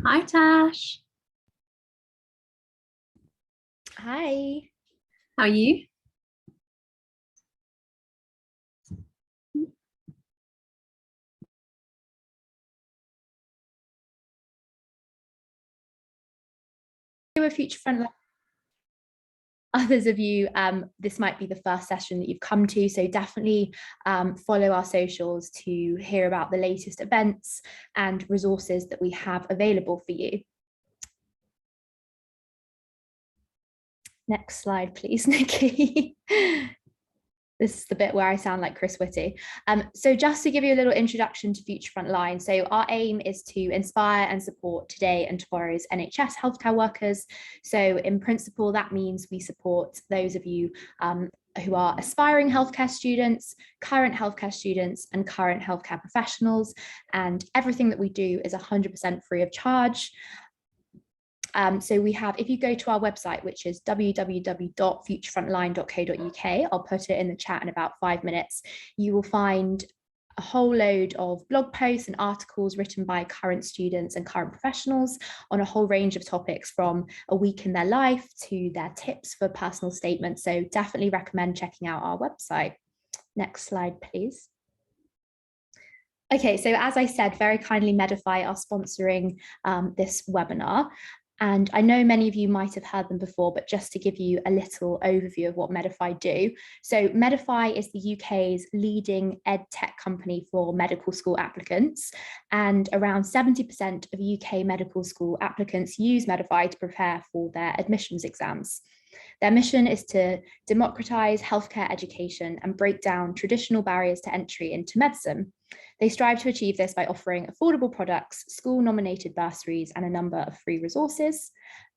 Hi, Tash. Hi. How are you? We're Future Front. Others of you, this might be the first session that you've come to, so definitely follow our socials to hear about the latest events and resources that we have available for you. Next slide, please, Nikki. This is the bit where I sound like Chris Whitty. So just to give you a little introduction to Future Frontline. So our aim is to inspire and support today and tomorrow's NHS healthcare workers. So in principle, that means we support those of you who are aspiring healthcare students, current healthcare students, and current healthcare professionals. And everything that we do is 100% free of charge. So we have, if you go to our website, which is www.futurefrontline.co.uk, I'll put it in the chat in about 5 minutes, you will find a whole load of blog posts and articles written by current students and current professionals on a whole range of topics, from a week in their life to their tips for personal statements. So definitely recommend checking out our website. Next slide, please. Okay, so as I said, very kindly Medify are sponsoring this webinar. And I know many of you might have heard them before, but just to give you a little overview of what Medify do. So Medify is the UK's leading ed tech company for medical school applicants. And around 70% of UK medical school applicants use Medify to prepare for their admissions exams. Their mission is to democratise healthcare education and break down traditional barriers to entry into medicine. They strive to achieve this by offering affordable products, school-nominated bursaries, and a number of free resources.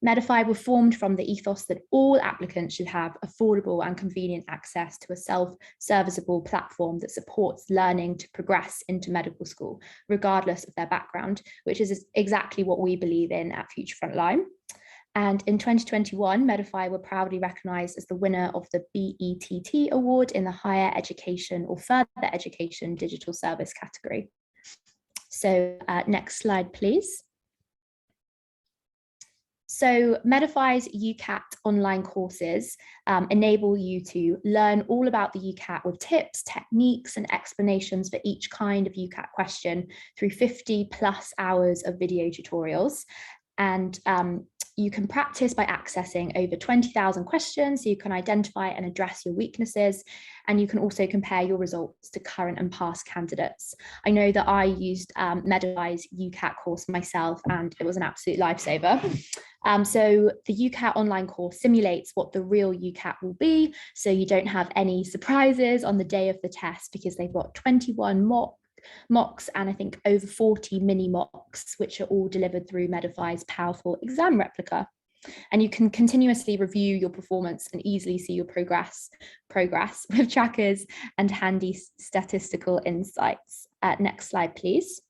Medify were formed from the ethos that all applicants should have affordable and convenient access to a self-serviceable platform that supports learning to progress into medical school, regardless of their background, which is exactly what we believe in at Future Frontline. And in 2021, Medify were proudly recognised as the winner of the BETT Award in the Higher Education or Further Education Digital Service category. So next slide, please. So Medify's UCAT online courses enable you to learn all about the UCAT with tips, techniques, and explanations for each kind of UCAT question through 50+ hours of video tutorials. And you can practice by accessing over 20,000 questions, so you can identify and address your weaknesses, and you can also compare your results to current and past candidates. I know that I used Medify's UCAT course myself, and it was an absolute lifesaver. So the UCAT online course simulates what the real UCAT will be, so you don't have any surprises on the day of the test, because they've got 21 mocks and I think over 40 mini mocks, which are all delivered through Medify's powerful exam replica. And you can continuously review your performance and easily see your progress with trackers and handy statistical insights. Next slide, please.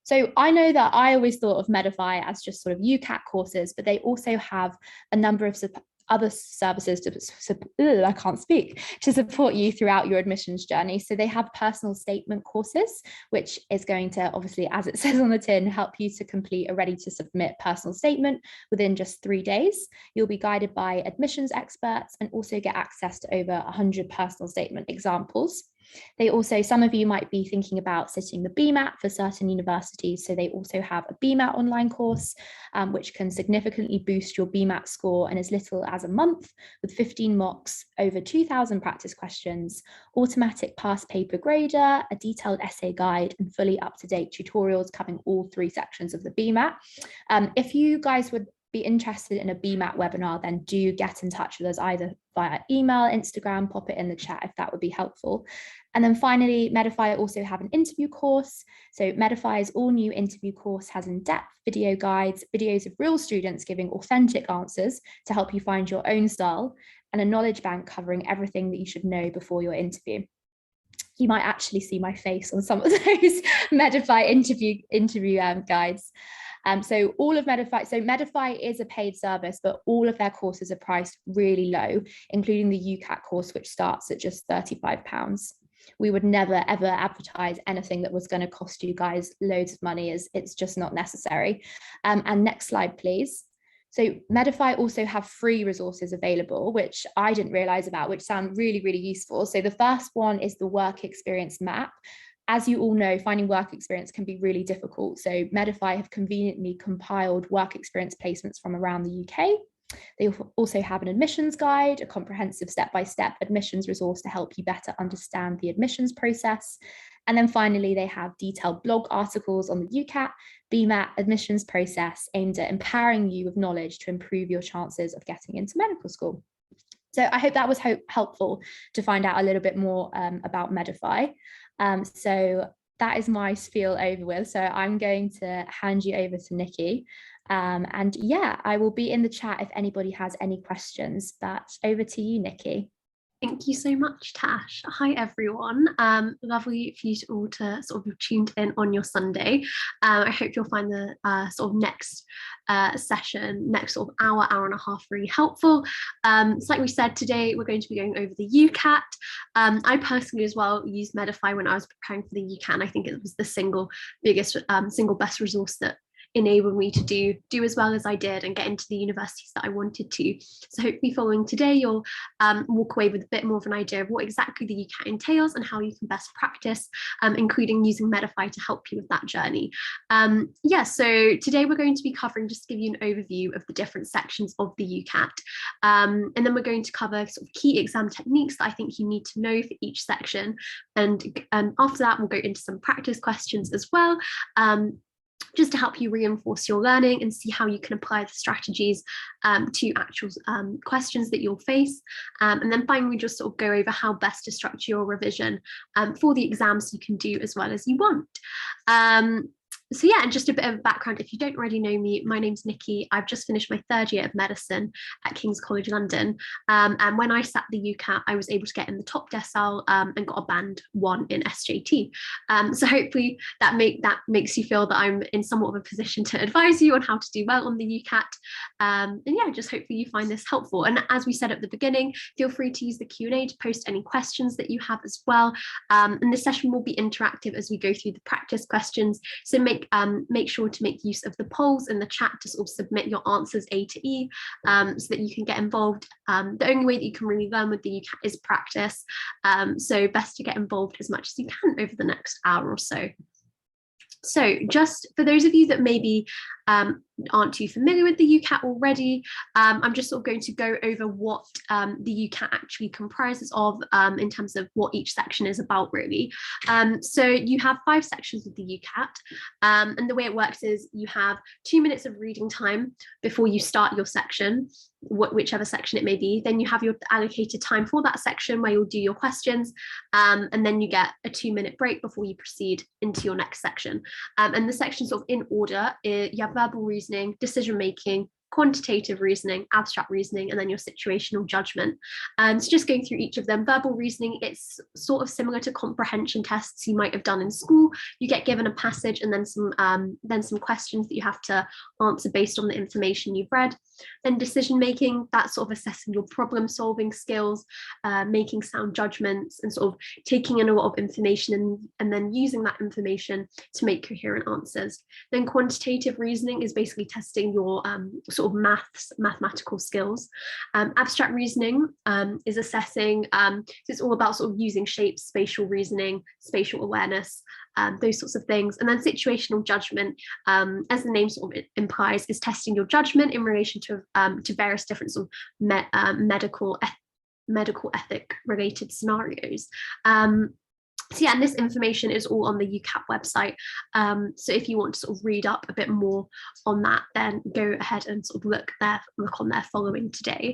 So I know that I always thought of Medify as just sort of UCAT courses, but they also have a number of other services to support you throughout your admissions journey. So they have personal statement courses, which is going to, obviously, as it says on the tin, help you to complete a ready to submit personal statement within just 3 days. You'll be guided by admissions experts and also get access to over 100 personal statement examples. They also, some of you might be thinking about sitting the BMAT for certain universities, so they also have a BMAT online course, which can significantly boost your BMAT score in as little as a month, with 15 mocks, over 2,000 practice questions, automatic past paper grader, a detailed essay guide, and fully up-to-date tutorials covering all 3 sections of the BMAT. If you guys would be interested in a BMAT webinar, then do get in touch with us either via email, Instagram, pop it in the chat if that would be helpful. And then finally, Medify also have an interview course. So Medify's all new interview course has in-depth video guides, videos of real students giving authentic answers to help you find your own style, and a knowledge bank covering everything that you should know before your interview. You might actually see my face on some of those Medify interview guides. So all of Medify, so Medify is a paid service, but all of their courses are priced really low, including the UCAT course, which starts at just £35. We would never ever advertise anything that was going to cost you guys loads of money, as it's just not necessary. And next slide, please. So Medify also have free resources available, which I didn't realize about, which sound really, really useful. So the first one is the work experience map. As you all know, finding work experience can be really difficult. So Medify have conveniently compiled work experience placements from around the UK. They also have an admissions guide, a comprehensive step-by-step admissions resource to help you better understand the admissions process. And then finally, they have detailed blog articles on the UCAT, BMAT admissions process aimed at empowering you with knowledge to improve your chances of getting into medical school. So I hope that was helpful to find out a little bit more about Medify. So that is my spiel over with. So I'm going to hand you over to Nikki. And yeah, I will be in the chat if anybody has any questions, but over to you, Nikki. Thank you so much, Tash. Hi, everyone. Lovely for you all to sort of be tuned in on your Sunday. I hope you'll find the sort of next session, next sort of hour and a half really helpful. So like we said, today we're going to be going over the UCAT. I personally as well used Medify when I was preparing for the UCAT, and I think it was the single best resource that enable me to do as well as I did and get into the universities that I wanted to. So hopefully following today, you'll walk away with a bit more of an idea of what exactly the UCAT entails and how you can best practice, including using Medify to help you with that journey. So today we're going to be covering, just to give you an overview of the different sections of the UCAT. And then we're going to cover sort of key exam techniques that I think you need to know for each section. And after that, we'll go into some practice questions as well. Just to help you reinforce your learning and see how you can apply the strategies to actual questions that you'll face. And then finally, just sort of go over how best to structure your revision for the exams you can do as well as you want. So yeah, and just a bit of background, if you don't already know me, my name's Nikki. I've just finished my third year of medicine at King's College London. And when I sat the UCAT, I was able to get in the top decile and got a band 1 in SJT. So hopefully that makes you feel that I'm in somewhat of a position to advise you on how to do well on the UCAT. And yeah, just hopefully you find this helpful. And as we said at the beginning, feel free to use the Q&A to post any questions that you have as well. And this session will be interactive as we go through the practice questions. So make sure to make use of the polls in the chat to sort of submit your answers A to E, so that you can get involved. The only way that you can really learn with the UCAT is practice. So best to get involved as much as you can over the next hour or so. So just for those of you that maybe aren't too familiar with the UCAT already, I'm just sort of going to go over what the UCAT actually comprises of in terms of what each section is about, really. So you have 5 sections of the UCAT, and the way it works is you have 2 minutes of reading time before you start your section, whichever section it may be. Then you have your allocated time for that section where you'll do your questions, and then you get a 2-minute break before you proceed into your next section. And the sections sort of in order, you have verbal reasoning, decision making, quantitative reasoning, abstract reasoning, and then your situational judgment. So just going through each of them. Verbal reasoning, it's sort of similar to comprehension tests you might have done in school. You get given a passage and then some questions that you have to answer based on the information you've read. Then decision making, that's sort of assessing your problem solving skills, making sound judgments, and sort of taking in a lot of information and then using that information to make coherent answers. Then quantitative reasoning is basically testing your sort of mathematical skills. Abstract reasoning is assessing, so it's all about sort of using shapes, spatial reasoning, spatial awareness, those sorts of things. And then situational judgment, as the name sort of implies, is testing your judgment in relation to various different sort of medical ethic related scenarios. So yeah, and this information is all on the UCAT website. So if you want to sort of read up a bit more on that, then go ahead and sort of look on there following today.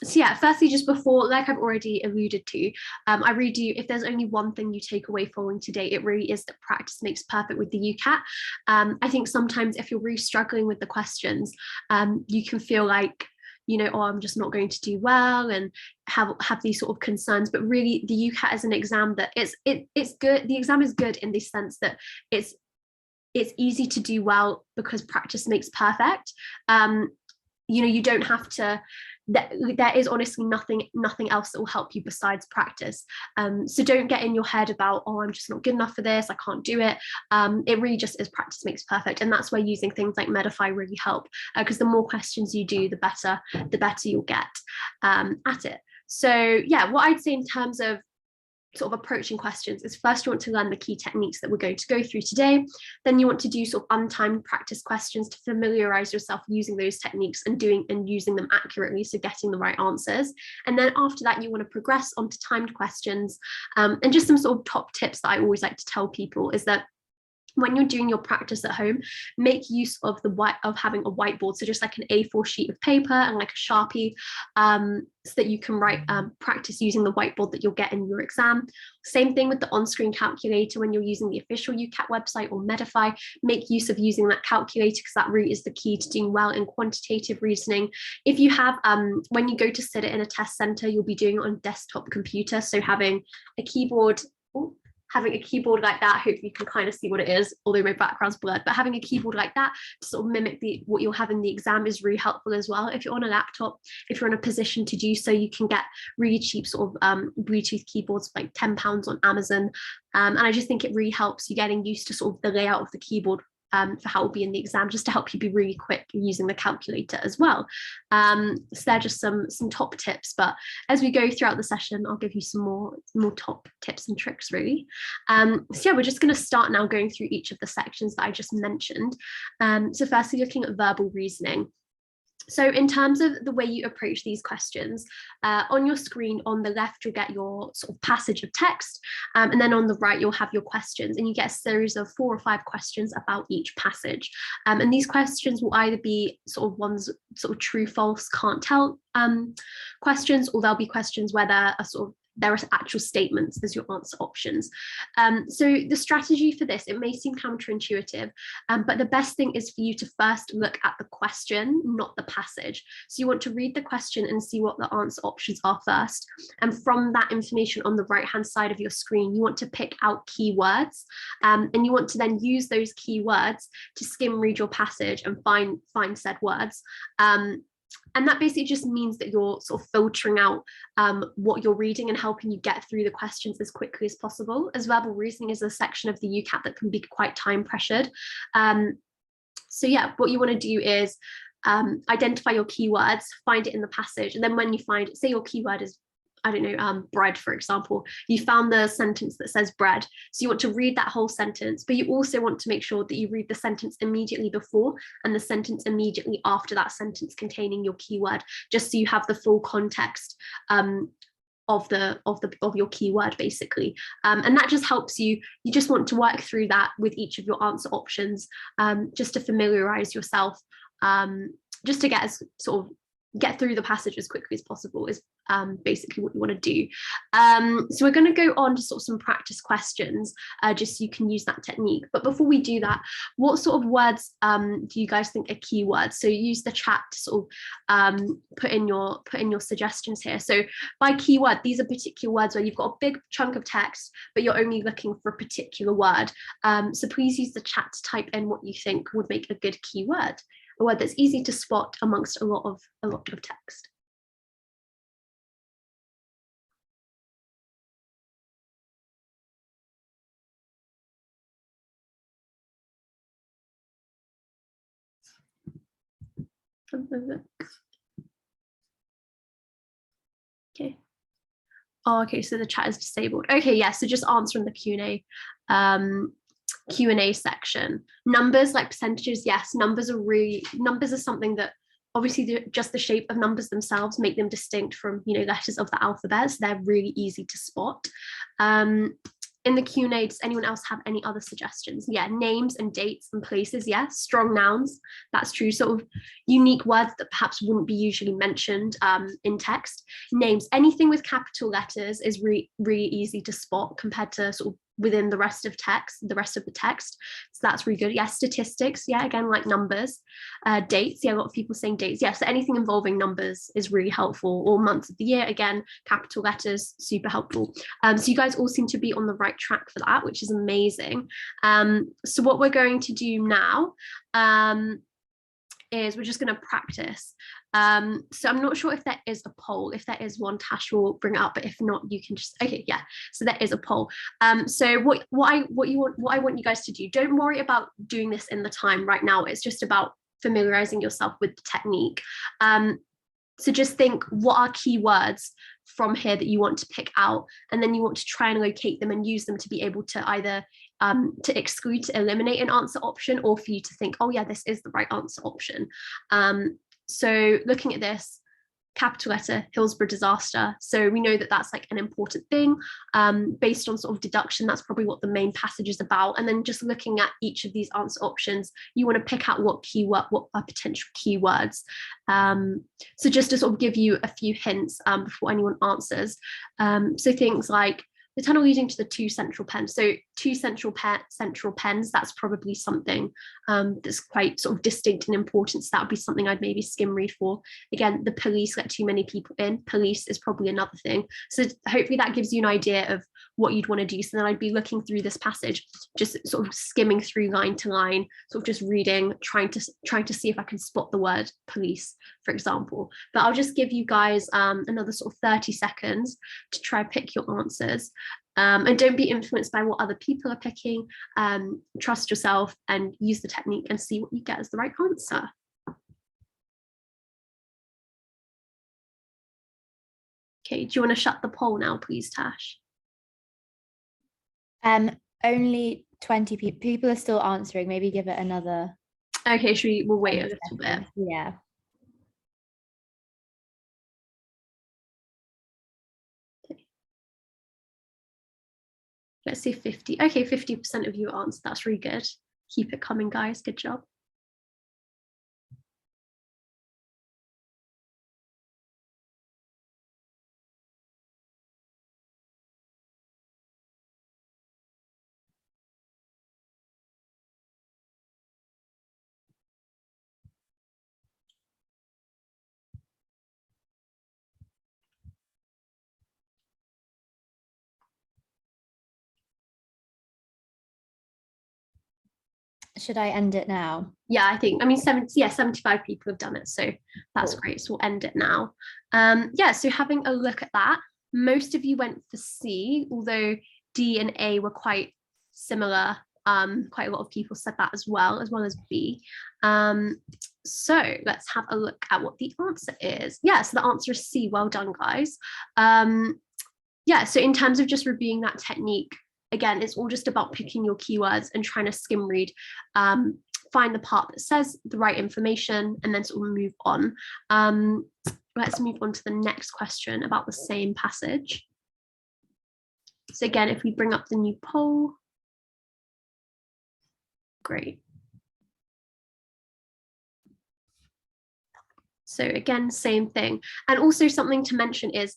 So yeah, firstly, just before, like I've already alluded to, I really do, if there's only one thing you take away following today, it really is that practice makes perfect with the UCAT. I think sometimes if you're really struggling with the questions, you can feel like, you know, oh, I'm just not going to do well and have these sort of concerns. But really, the UCAT is an exam that it's good. The exam is good in the sense that it's easy to do well because practice makes perfect. you don't have to, there is honestly nothing else that will help you besides practice. So don't get in your head about, oh, I'm just not good enough for this, I can't do it. It really just is practice makes perfect, and that's where using things like Medify really help, because the more questions you do, the better you'll get at it. So yeah, what I'd say in terms of sort of approaching questions is, first you want to learn the key techniques that we're going to go through today. Then you want to do sort of untimed practice questions to familiarize yourself using those techniques and using them accurately, so getting the right answers. And then after that, you want to progress onto timed questions. And just some sort of top tips that I always like to tell people is that when you're doing your practice at home, make use of having a whiteboard, so just like an A4 sheet of paper and like a Sharpie, so that you can practice using the whiteboard that you'll get in your exam. Same thing with the on-screen calculator. When you're using the official UCAT website or Medify, make use of using that calculator, because that really is the key to doing well in quantitative reasoning. If you have, when you go to sit it in a test center, you'll be doing it on a desktop computer, so having a keyboard, like that, hopefully you can kind of see what it is, although my background's blurred, but having a keyboard like that to sort of mimic what you'll have in the exam is really helpful as well. If you're on a laptop, if you're in a position to do so, you can get really cheap sort of Bluetooth keyboards, like £10 on Amazon. And I just think it really helps you getting used to sort of the layout of the keyboard for how it will be in the exam, just to help you be really quick using the calculator as well. So they're just some top tips, but as we go throughout the session, I'll give you some more top tips and tricks really. So yeah, we're just going to start now going through each of the sections that I just mentioned. So firstly, looking at verbal reasoning. So in terms of the way you approach these questions, on your screen on the left, you'll get your sort of passage of text, and then on the right, you'll have your questions, and you get a series of 4 or 5 questions about each passage. And these questions will either be sort of ones, sort of true, false, can't tell questions, or there'll be questions where there are actual statements as your answer options. So the strategy for this, it may seem counterintuitive, but the best thing is for you to first look at the question, not the passage. So you want to read the question and see what the answer options are first. And from that information on the right-hand side of your screen, you want to pick out keywords, and you want to then use those keywords to skim read your passage and find said words. And that basically just means that you're sort of filtering out what you're reading and helping you get through the questions as quickly as possible, as verbal reasoning is a section of the UCAT that can be quite time pressured. So yeah, what you want to do is identify your keywords, find it in the passage, and then when you find, say your keyword is, I don't know, bread, for example, you found the sentence that says bread. So you want to read that whole sentence, but you also want to make sure that you read the sentence immediately before and the sentence immediately after that sentence containing your keyword, just so you have the full context of your keyword basically. And that just helps you just want to work through that with each of your answer options, just to familiarize yourself, just to get through the passage as quickly as possible is basically what you want to do. So we're going to go on to sort of some practice questions, just so you can use that technique. But before we do that, what sort of words do you guys think are keywords? So use the chat to sort of put in your suggestions here. So by keyword, these are particular words where you've got a big chunk of text, but you're only looking for a particular word. So please use the chat to type in what you think would make a good keyword, a word that's easy to spot amongst a lot of text. Okay. Oh, okay, so the chat is disabled. Okay, yeah, so just answering the Q&A section. Numbers, like percentages, yes, numbers are something that obviously just the shape of numbers themselves make them distinct from, letters of the alphabet, so they're really easy to spot. In the Q&A, does anyone else have any other suggestions? Yeah, names and dates and places, yes. Strong nouns, that's true. Sort of unique words that perhaps wouldn't be usually mentioned in text. Names, anything with capital letters is really easy to spot compared to sort of within the rest of the text. So that's really good. Yeah, statistics, yeah, again, like numbers. Dates, yeah, a lot of people saying dates. Yeah, so anything involving numbers is really helpful. Or months of the year, again, capital letters, super helpful. So you guys all seem to be on the right track for that, which is amazing. So what we're going to do now is we're just going to practice. So I'm not sure if there is a poll. If there is one, Tash will bring it up, but if not, you can just, okay, yeah. So there is a poll. So what I want you guys to do, don't worry about doing this in the time right now. It's just about familiarizing yourself with the technique. So just think, what are keywords from here that you want to pick out, and then you want to try and locate them and use them to be able to either to exclude, to eliminate an answer option, or for you to think, oh yeah, this is the right answer option. So looking at this, capital letter, Hillsborough disaster. So we know that that's like an important thing. Based on sort of deduction, that's probably what the main passage is about. And then just looking at each of these answer options, you want to pick out what are potential keywords. So just to sort of give you a few hints before anyone answers. So things like the tunnel leading to the two central pens. So two central pens, that's probably something that's quite sort of distinct and important. So that would be something I'd maybe skim read for. Again, the police let too many people in. Police is probably another thing. So hopefully that gives you an idea of what you'd want to do. So then I'd be looking through this passage, just sort of skimming through line to line, sort of just reading, trying to see if I can spot the word police, for example. But I'll just give you guys another sort of 30 seconds to try pick your answers. And don't be influenced by what other people are picking. Trust yourself and use the technique and see what you get as the right answer. Okay, do you want to shut the poll now, please, Tash? Only 20 people are still answering. Maybe give it another. Okay, we'll wait a little bit. Yeah. Let's see, 50. Okay, 50% of you answered. That's really good. Keep it coming, guys. Good job. Should I end it now? Yeah, I mean, 75 people have done it, so that's cool. Great. So we'll end it now. Yeah, so having a look at that, most of you went for C, although D and A were quite similar. Quite a lot of people said that as well as B. So let's have a look at what the answer is. Yeah, so the answer is C. Well done, guys. Yeah, so in terms of just reviewing that technique, again, it's all just about picking your keywords and trying to skim read, find the part that says the right information, and then sort of move on. Let's move on to the next question about the same passage. So again, if we bring up the new poll. Great. So again, same thing. And also something to mention is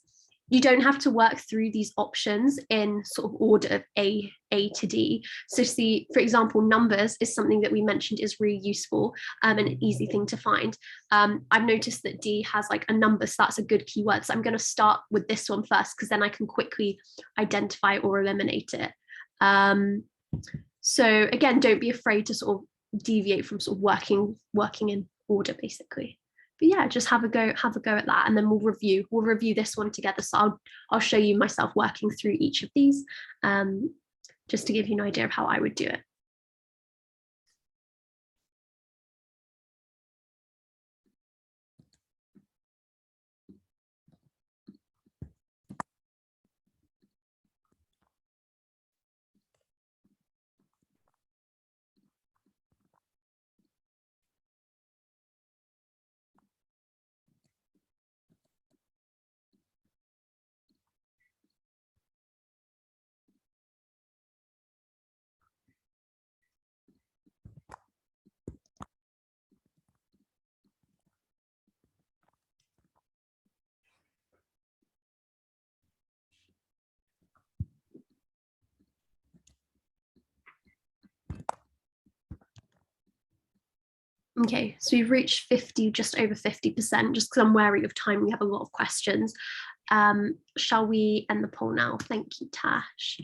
you don't have to work through these options in sort of order of A to D. So see, for example, numbers is something that we mentioned is really useful and an easy thing to find. I've noticed that D has like a number, so that's a good keyword. So I'm going to start with this one first, because then I can quickly identify or eliminate it. So again, don't be afraid to sort of deviate from sort of working in order, basically. But yeah, just have a go at that, and then we'll review this one together. So I'll show you myself working through each of these, just to give you an idea of how I would do it. Okay, so we've reached 50, just over 50%, just because I'm wary of time. We have a lot of questions. Shall we end the poll now? Thank you, Tash.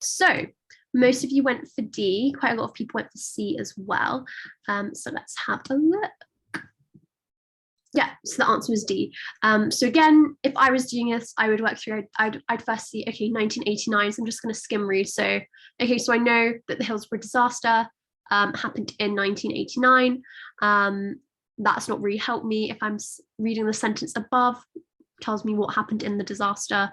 So Most of you went for D. Quite a lot of people went for C as well. So let's have a look. Yeah, so the answer was D. So again, if I was doing this, I would work through, I'd first see, okay, 1989, so I'm just going to skim read. So, okay, so I know that the Hillsborough disaster happened in 1989. That's not really helped me. If I'm reading the sentence above, tells me what happened in the disaster,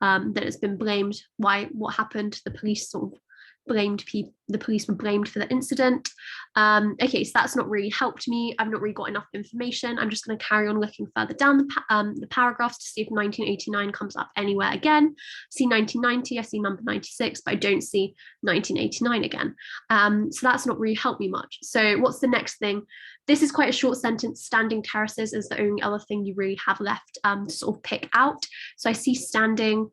that it's been blamed, what happened, the police sort of blamed people, the police were blamed for the incident. Okay, so that's not really helped me. I've not really got enough information. I'm just going to carry on looking further down the paragraphs to see if 1989 comes up anywhere again. See 1990, I see number 96, but I don't see 1989 again. So that's not really helped me much. So what's the next thing? This is quite a short sentence. Standing terraces is the only other thing you really have left to sort of pick out. So I see standing,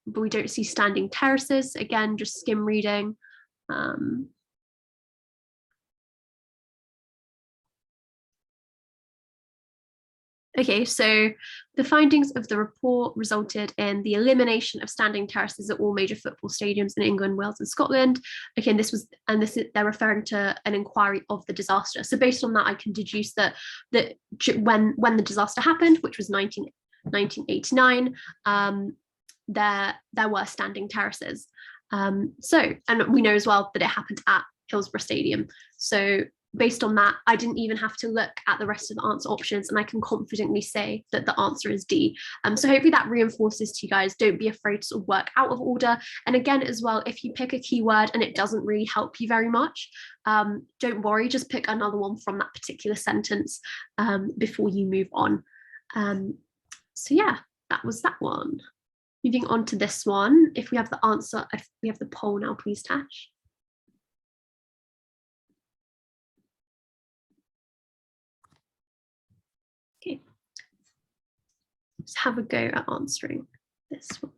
but we don't see standing terraces. Again, just skim reading. Okay, so the findings of the report resulted in the elimination of standing terraces at all major football stadiums in England, Wales, and Scotland. Again, they're referring to an inquiry of the disaster. So based on that, I can deduce that when the disaster happened, which was 1989, there were standing terraces. And we know as well that it happened at Hillsborough Stadium. So based on that, I didn't even have to look at the rest of the answer options, and I can confidently say that the answer is D. So hopefully that reinforces to you guys, don't be afraid to sort of work out of order. And again, as well, if you pick a keyword and it doesn't really help you very much, don't worry, just pick another one from that particular sentence before you move on. So yeah, that was that one. Moving on to this one, if we have the answer, if we have the poll now, please, Tash. Okay, let's have a go at answering this one.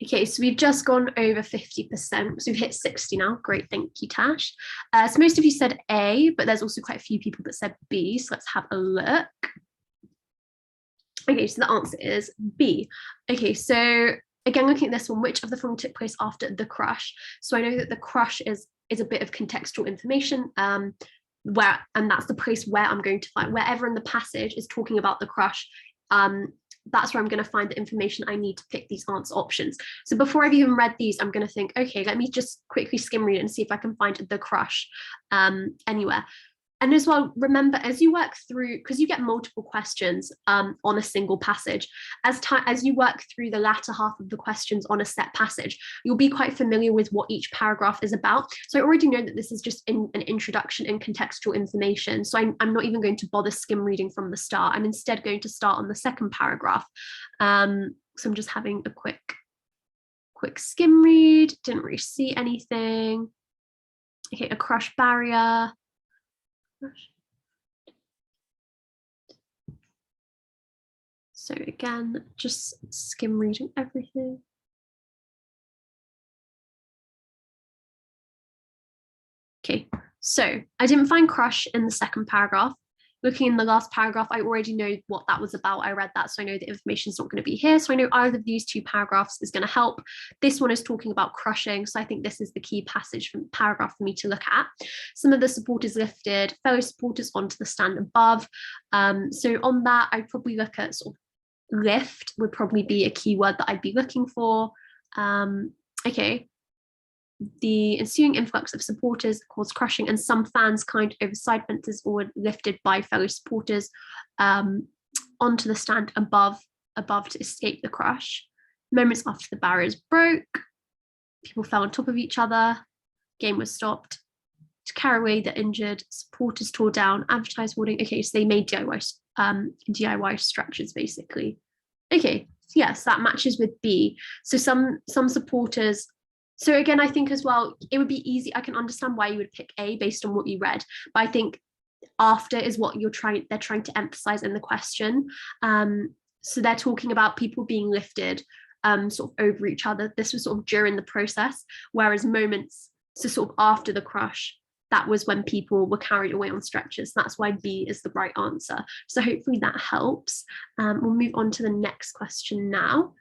Okay, so we've just gone over 50%. So we've hit 60 now. Great, thank you, Tash. So most of you said A, but there's also quite a few people that said B. So let's have a look. Okay, so the answer is B. Okay, so again, looking at this one, which of the following took place after the crush? So I know that the crush is a bit of contextual information, and that's the place where I'm going to find, wherever in the passage is talking about the crush, that's where I'm going to find the information I need to pick these answer options. So before I've even read these, I'm going to think, okay, let me just quickly skim read it and see if I can find the crush anywhere. And as well, remember, as you work through, because you get multiple questions on a single passage, as you work through the latter half of the questions on a set passage, you'll be quite familiar with what each paragraph is about. So I already know that this is just an introduction and contextual information. So I'm not even going to bother skim reading from the start. I'm instead going to start on the second paragraph. So I'm just having a quick skim read. Didn't really see anything. Okay, a crush barrier. So again, just skim reading everything. Okay, so I didn't find crush in the second paragraph. Looking in the last paragraph, I already know what that was about. I read that, so I know the information is not going to be here. So I know either of these two paragraphs is going to help. This one is talking about crushing, so I think this is the key passage from paragraph for me to look at. Some of the supporters lifted fellow supporters onto the stand above. So on that, I'd probably look at sort of lift would probably be a keyword that I'd be looking for. Okay. The ensuing influx of supporters caused crushing, and some fans climbed over side fences or were lifted by fellow supporters. onto the stand above to escape the crush. Moments after the barriers broke, people fell on top of each other, game was stopped. To carry away the injured, supporters tore down, advertised hoarding. Okay, so they made DIY structures basically. Okay, so yes, that matches with B. So some supporters. So again, I think as well, it would be easy. I can understand why you would pick A based on what you read, but I think after is what they're trying to emphasize in the question. So they're talking about people being lifted sort of over each other. This was sort of during the process, whereas moments, so sort of after the crush, that was when people were carried away on stretchers. That's why B is the right answer. So hopefully that helps. We'll move on to the next question now.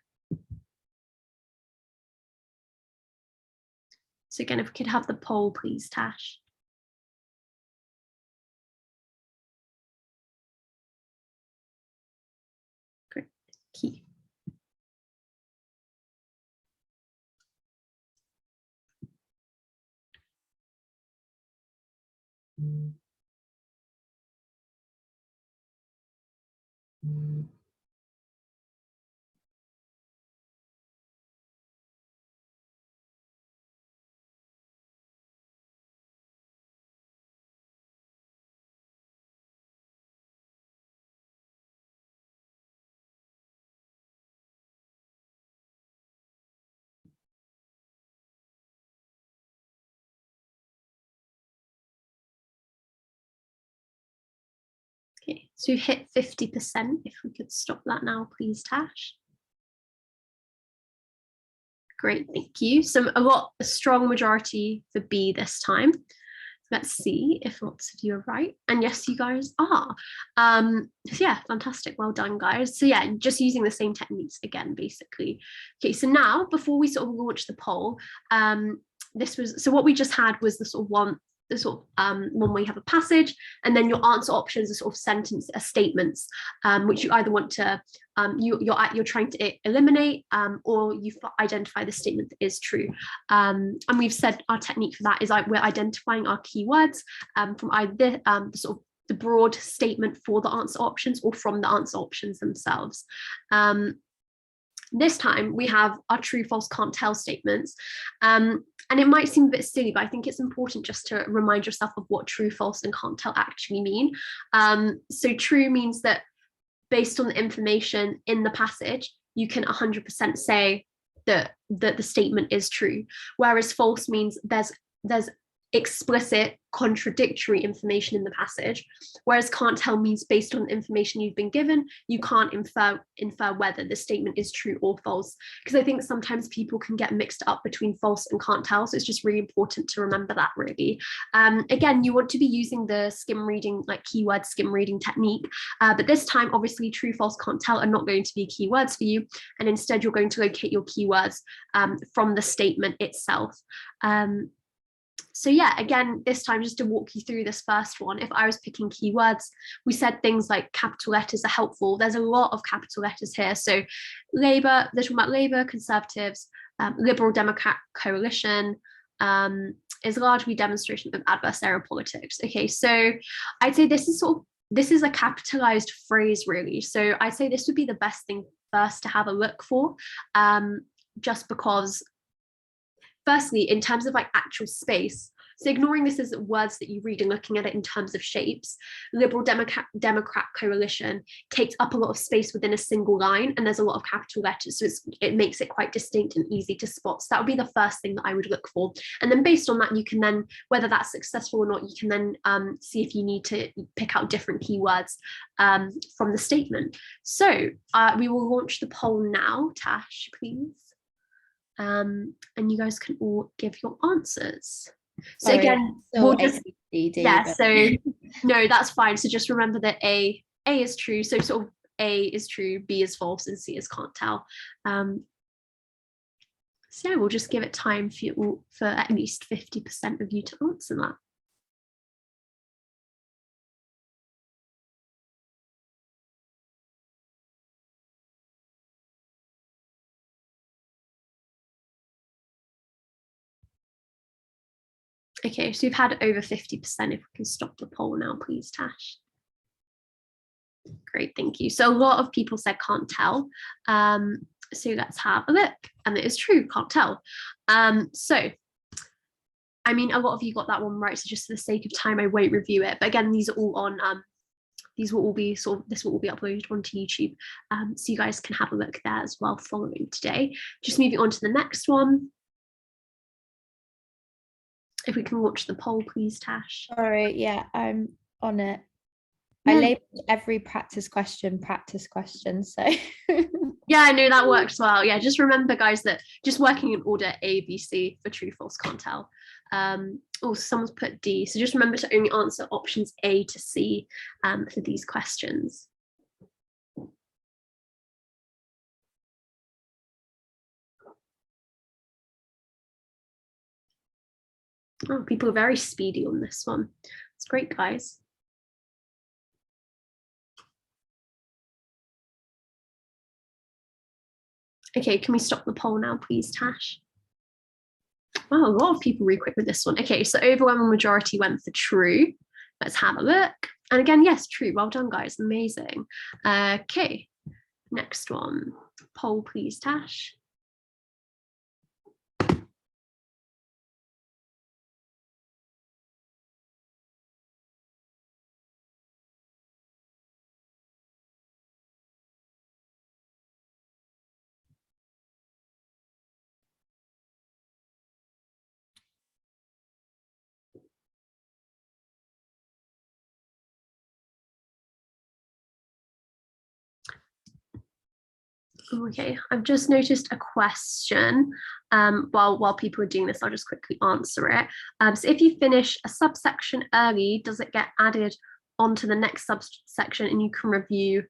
So again, if we could have the poll, please, Tash. Great, key. Okay, so you've hit 50%. If we could stop that now, please, Tash. Great, thank you. A strong majority for B this time. Let's see if lots of you are right. And yes, you guys are. So yeah, fantastic. Well done, guys. So yeah, just using the same techniques again, basically. Okay, so now before we sort of launch the poll, what we just had was the sort of one where you have a passage, and then your answer options are sort of statements, which you either want to you're trying to eliminate, or you identify the statement that is true. And we've said our technique for that is we're identifying our keywords from either the broad statement for the answer options or from the answer options themselves. This time we have our true, false, can't tell statements. And it might seem a bit silly, but I think it's important just to remind yourself of what true, false, and can't tell actually mean. So true means that based on the information in the passage, you can 100% say that the statement is true. Whereas false means there's explicit contradictory information in the passage, whereas can't tell means based on the information you've been given, you can't infer whether the statement is true or false, because I think sometimes people can get mixed up between false and can't tell, so it's just really important to remember that, really. Again, you want to be using the skim reading, like keyword skim reading technique, but this time obviously true, false, can't tell are not going to be keywords for you, and instead you're going to locate your keywords from the statement itself. So yeah, again, this time just to walk you through this first one, if I was picking keywords, we said things like capital letters are helpful. There's a lot of capital letters here. So Labour, they're talking about Labour, Conservatives, Liberal Democrat coalition, is largely demonstration of adversarial politics. Okay, so I'd say this is a capitalized phrase, really. So I'd say this would be the best thing first to have a look for, just because firstly, in terms of like actual space, so ignoring this as words that you read and looking at it in terms of shapes, Liberal Democrat coalition takes up a lot of space within a single line, and there's a lot of capital letters, so it makes it quite distinct and easy to spot. So that would be the first thing that I would look for. And then based on that, you can then, whether that's successful or not, you can then see if you need to pick out different keywords from the statement. So we will launch the poll now. Tash, please. And you guys can all give your answers. So Sorry, again, we'll just so no, that's fine. So just remember that A is true. So sort of A is true, B is false, and C is can't tell. So yeah, we'll just give it time for at least 50% of you to answer that. Okay, so we've had over 50%. If we can stop the poll now, please, Tash. Great, thank you. So a lot of people said can't tell. So let's have a look. And it is true, can't tell. So, I mean, a lot of you got that one right. So just for the sake of time, I won't review it. But again, these are all on, this will all be uploaded onto YouTube. So you guys can have a look there as well following today. Just moving on to the next one. If we can watch the poll, please, Tash. Sorry, yeah, I'm on it. Yeah. I labeled every practice question, so. Yeah, I know that works well. Yeah, just remember, guys, that just working in order A, B, C for true, false, can't tell. Oh, someone's put D. So just remember to only answer options A to C for these questions. Oh, people are very speedy on this one. It's great, guys. Okay, can we stop the poll now, please, Tash? Wow, a lot of people really quick with this one. Okay, so overwhelming majority went for true. Let's have a look. And again, yes, true. Well done, guys. Amazing. Okay, next one. Poll, please, Tash. Okay, I've just noticed a question. While people are doing this, I'll just quickly answer it. So if you finish a subsection early, does it get added onto the next subsection and you can review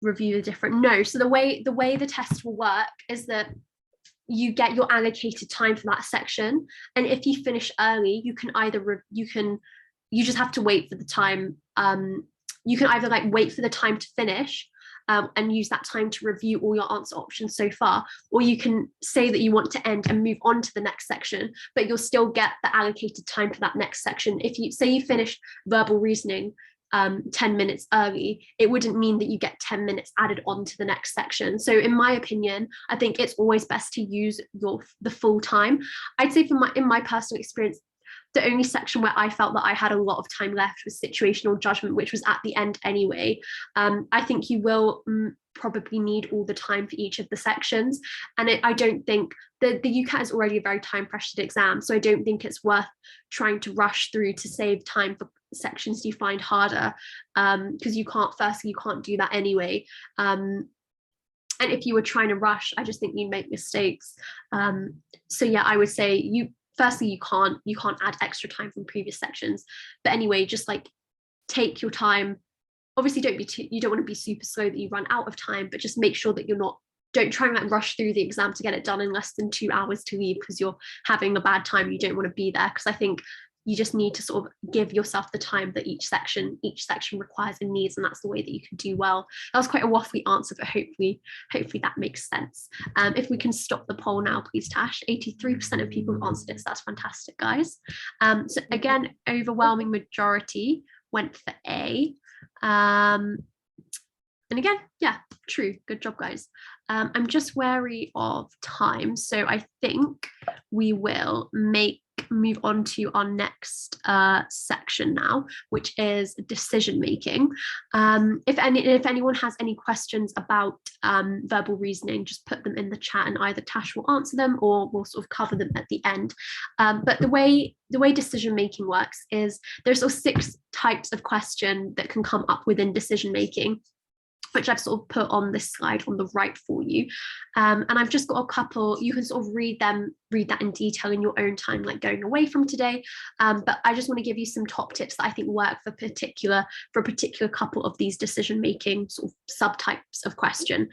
the different? No. So the way the test will work is that you get your allocated time for that section, and if you finish early, you can either you just have to wait for the time. You can either like wait for the time to finish and use that time to review all your answer options so far, or you can say that you want to end and move on to the next section, but you'll still get the allocated time for that next section. If you say you finished verbal reasoning 10 minutes early, it wouldn't mean that you get 10 minutes added on to the next section. So in my opinion, I think it's always best to use the full time. I'd say in my personal experience, the only section where I felt that I had a lot of time left was situational judgment, which was at the end anyway. I think you will probably need all the time for each of the sections. And I don't think the UCAT is already a very time pressured exam. So I don't think it's worth trying to rush through to save time for sections you find harder, because you can't do that anyway. And if you were trying to rush, I just think you'd make mistakes. So yeah, I would say firstly, you can't add extra time from previous sections, but anyway, just like take your time. Obviously, you don't want to be super slow that you run out of time, but just make sure that don't try and like rush through the exam to get it done in less than 2 hours to leave because you're having a bad time. You don't want to be there, because I think you just need to sort of give yourself the time that each section requires and needs, and that's the way that you can do well. That was quite a waffly answer, but hopefully that makes sense. If we can stop the poll now, please, Tash. 83% of people have answered this. That's fantastic, guys. So again, overwhelming majority went for A. And again, yeah, true. Good job, guys. I'm just wary of time, so I think we will move on to our next section now, which is decision making. If anyone has any questions about verbal reasoning, just put them in the chat and either Tash will answer them or we'll sort of cover them at the end. But the way decision making works is there's sort of 6 types of question that can come up within decision making, which I've sort of put on this slide on the right for you. And I've just got a couple, you can sort of read that in detail in your own time, like going away from today. But I just want to give you some top tips that I think work for a particular couple of these decision-making sort of subtypes of question.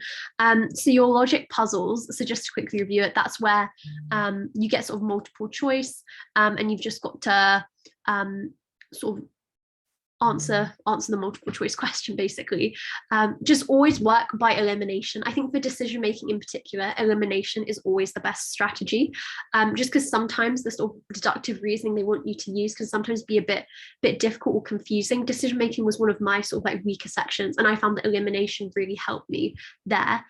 So your logic puzzles, so just to quickly review it, that's where you get sort of multiple choice, and you've just got to sort of answer the multiple choice question, basically. Just always work by elimination. I think for decision making in particular, elimination is always the best strategy, just because sometimes the sort of deductive reasoning they want you to use can sometimes be a bit difficult or confusing. Decision making was one of my sort of like weaker sections, and I found that elimination really helped me there.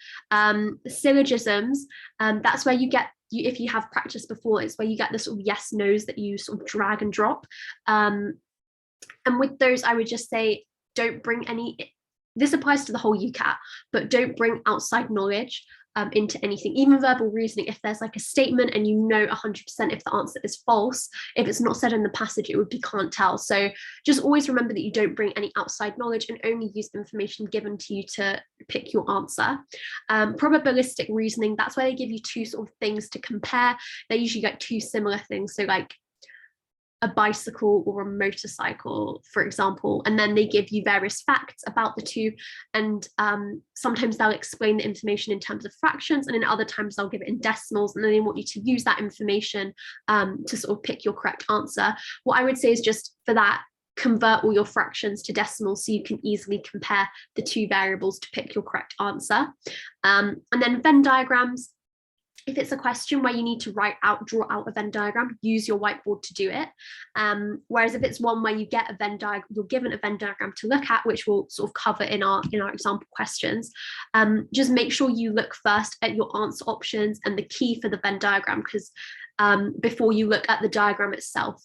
Syllogisms, that's where you get, if you have practiced before, it's where you get the sort of yes no's that you sort of drag and drop. And with those, I would just say, don't bring any, this applies to the whole UCAT, but don't bring outside knowledge into anything, even verbal reasoning. If there's like a statement and you know 100% if the answer is false, if it's not said in the passage, it would be can't tell. So just always remember that you don't bring any outside knowledge and only use information given to you to pick your answer. Probabilistic reasoning, that's where they give you two sort of things to compare. They're usually like two similar things. So like a bicycle or a motorcycle, for example, and then they give you various facts about the two, and sometimes they'll explain the information in terms of fractions, and in other times they'll give it in decimals, and then they want you to use that information to sort of pick your correct answer. What I would say is, just for that, convert all your fractions to decimals so you can easily compare the two variables to pick your correct answer. And then Venn diagrams, if it's a question where you need to draw out a Venn diagram, use your whiteboard to do it. Whereas if it's one where you get a Venn diagram, you're given a Venn diagram to look at, which we'll sort of cover in our example questions, just make sure you look first at your answer options and the key for the Venn diagram, because before you look at the diagram itself.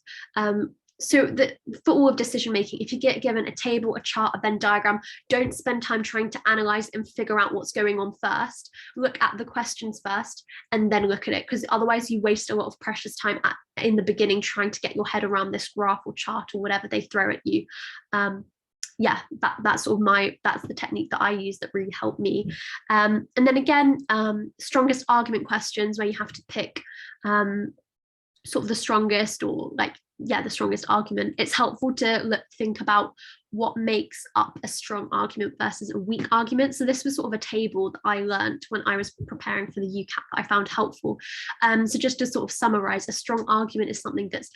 So for all of decision making, if you get given a table, a chart, a Venn diagram, don't spend time trying to analyze and figure out what's going on first. Look at the questions first and then look at it, because otherwise you waste a lot of precious time in the beginning trying to get your head around this graph or chart or whatever they throw at you. Yeah, that's sort of that's the technique that I use that really helped me. And then again, strongest argument questions, where you have to pick sort of the strongest, or like, yeah, the strongest argument. It's helpful to think about what makes up a strong argument versus a weak argument. So this was sort of a table that I learned when I was preparing for the UCAT that I found helpful. So just to sort of summarize, a strong argument is something that's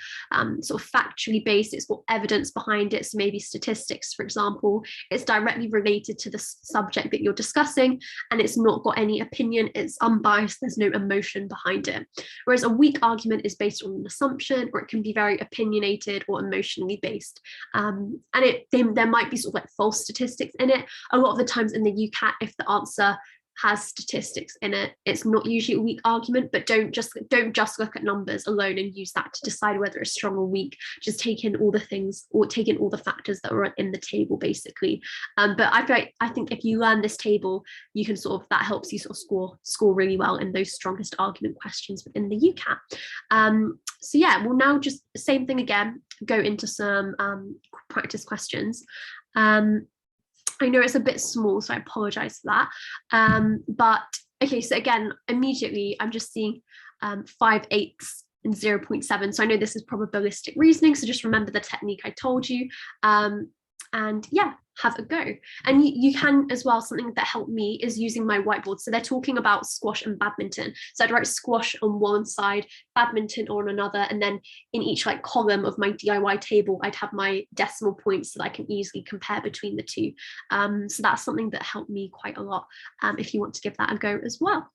sort of factually based. It's got evidence behind it. So maybe statistics, for example. It's directly related to the subject that you're discussing, and it's not got any opinion. It's unbiased. There's no emotion behind it. Whereas a weak argument is based on an assumption, or it can be very opinionated or emotionally based. And there might be sort of like false statistics in it. A lot of the times in the UCAT, if the answer has statistics in it, it's not usually a weak argument. But don't just look at numbers alone and use that to decide whether it's strong or weak. Just take in all the things, or take in all the factors that are in the table, basically. But I think if you learn this table, you can that helps you sort of score really well in those strongest argument questions within the UCAT. So yeah, we'll now just same thing again, go into some practice questions. I know it's a bit small, so I apologize for that. But okay, so again, immediately I'm just seeing 5/8 and 0.7. So I know this is probabilistic reasoning, so just remember the technique I told you. And yeah, have a go. And you can as well, something that helped me is using my whiteboard. So they're talking about squash and badminton. So I'd write squash on one side, badminton on another, and then in each like column of my DIY table, I'd have my decimal points so that I can easily compare between the two. So that's something that helped me quite a lot, if you want to give that a go as well.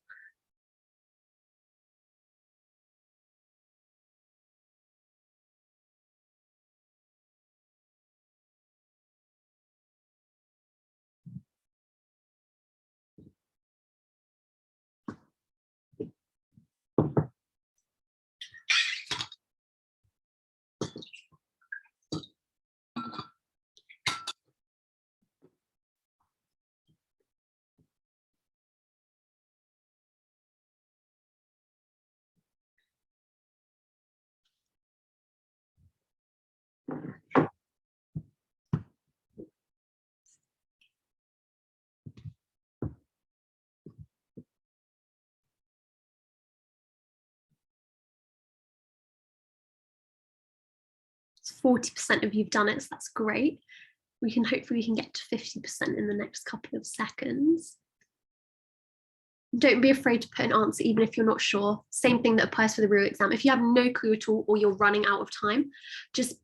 So 40% of you've done it, so that's great. Hopefully we can get to 50% in the next couple of seconds. Don't be afraid to put an answer even if you're not sure. Same thing that applies for the real exam. If you have no clue at all or you're running out of time, just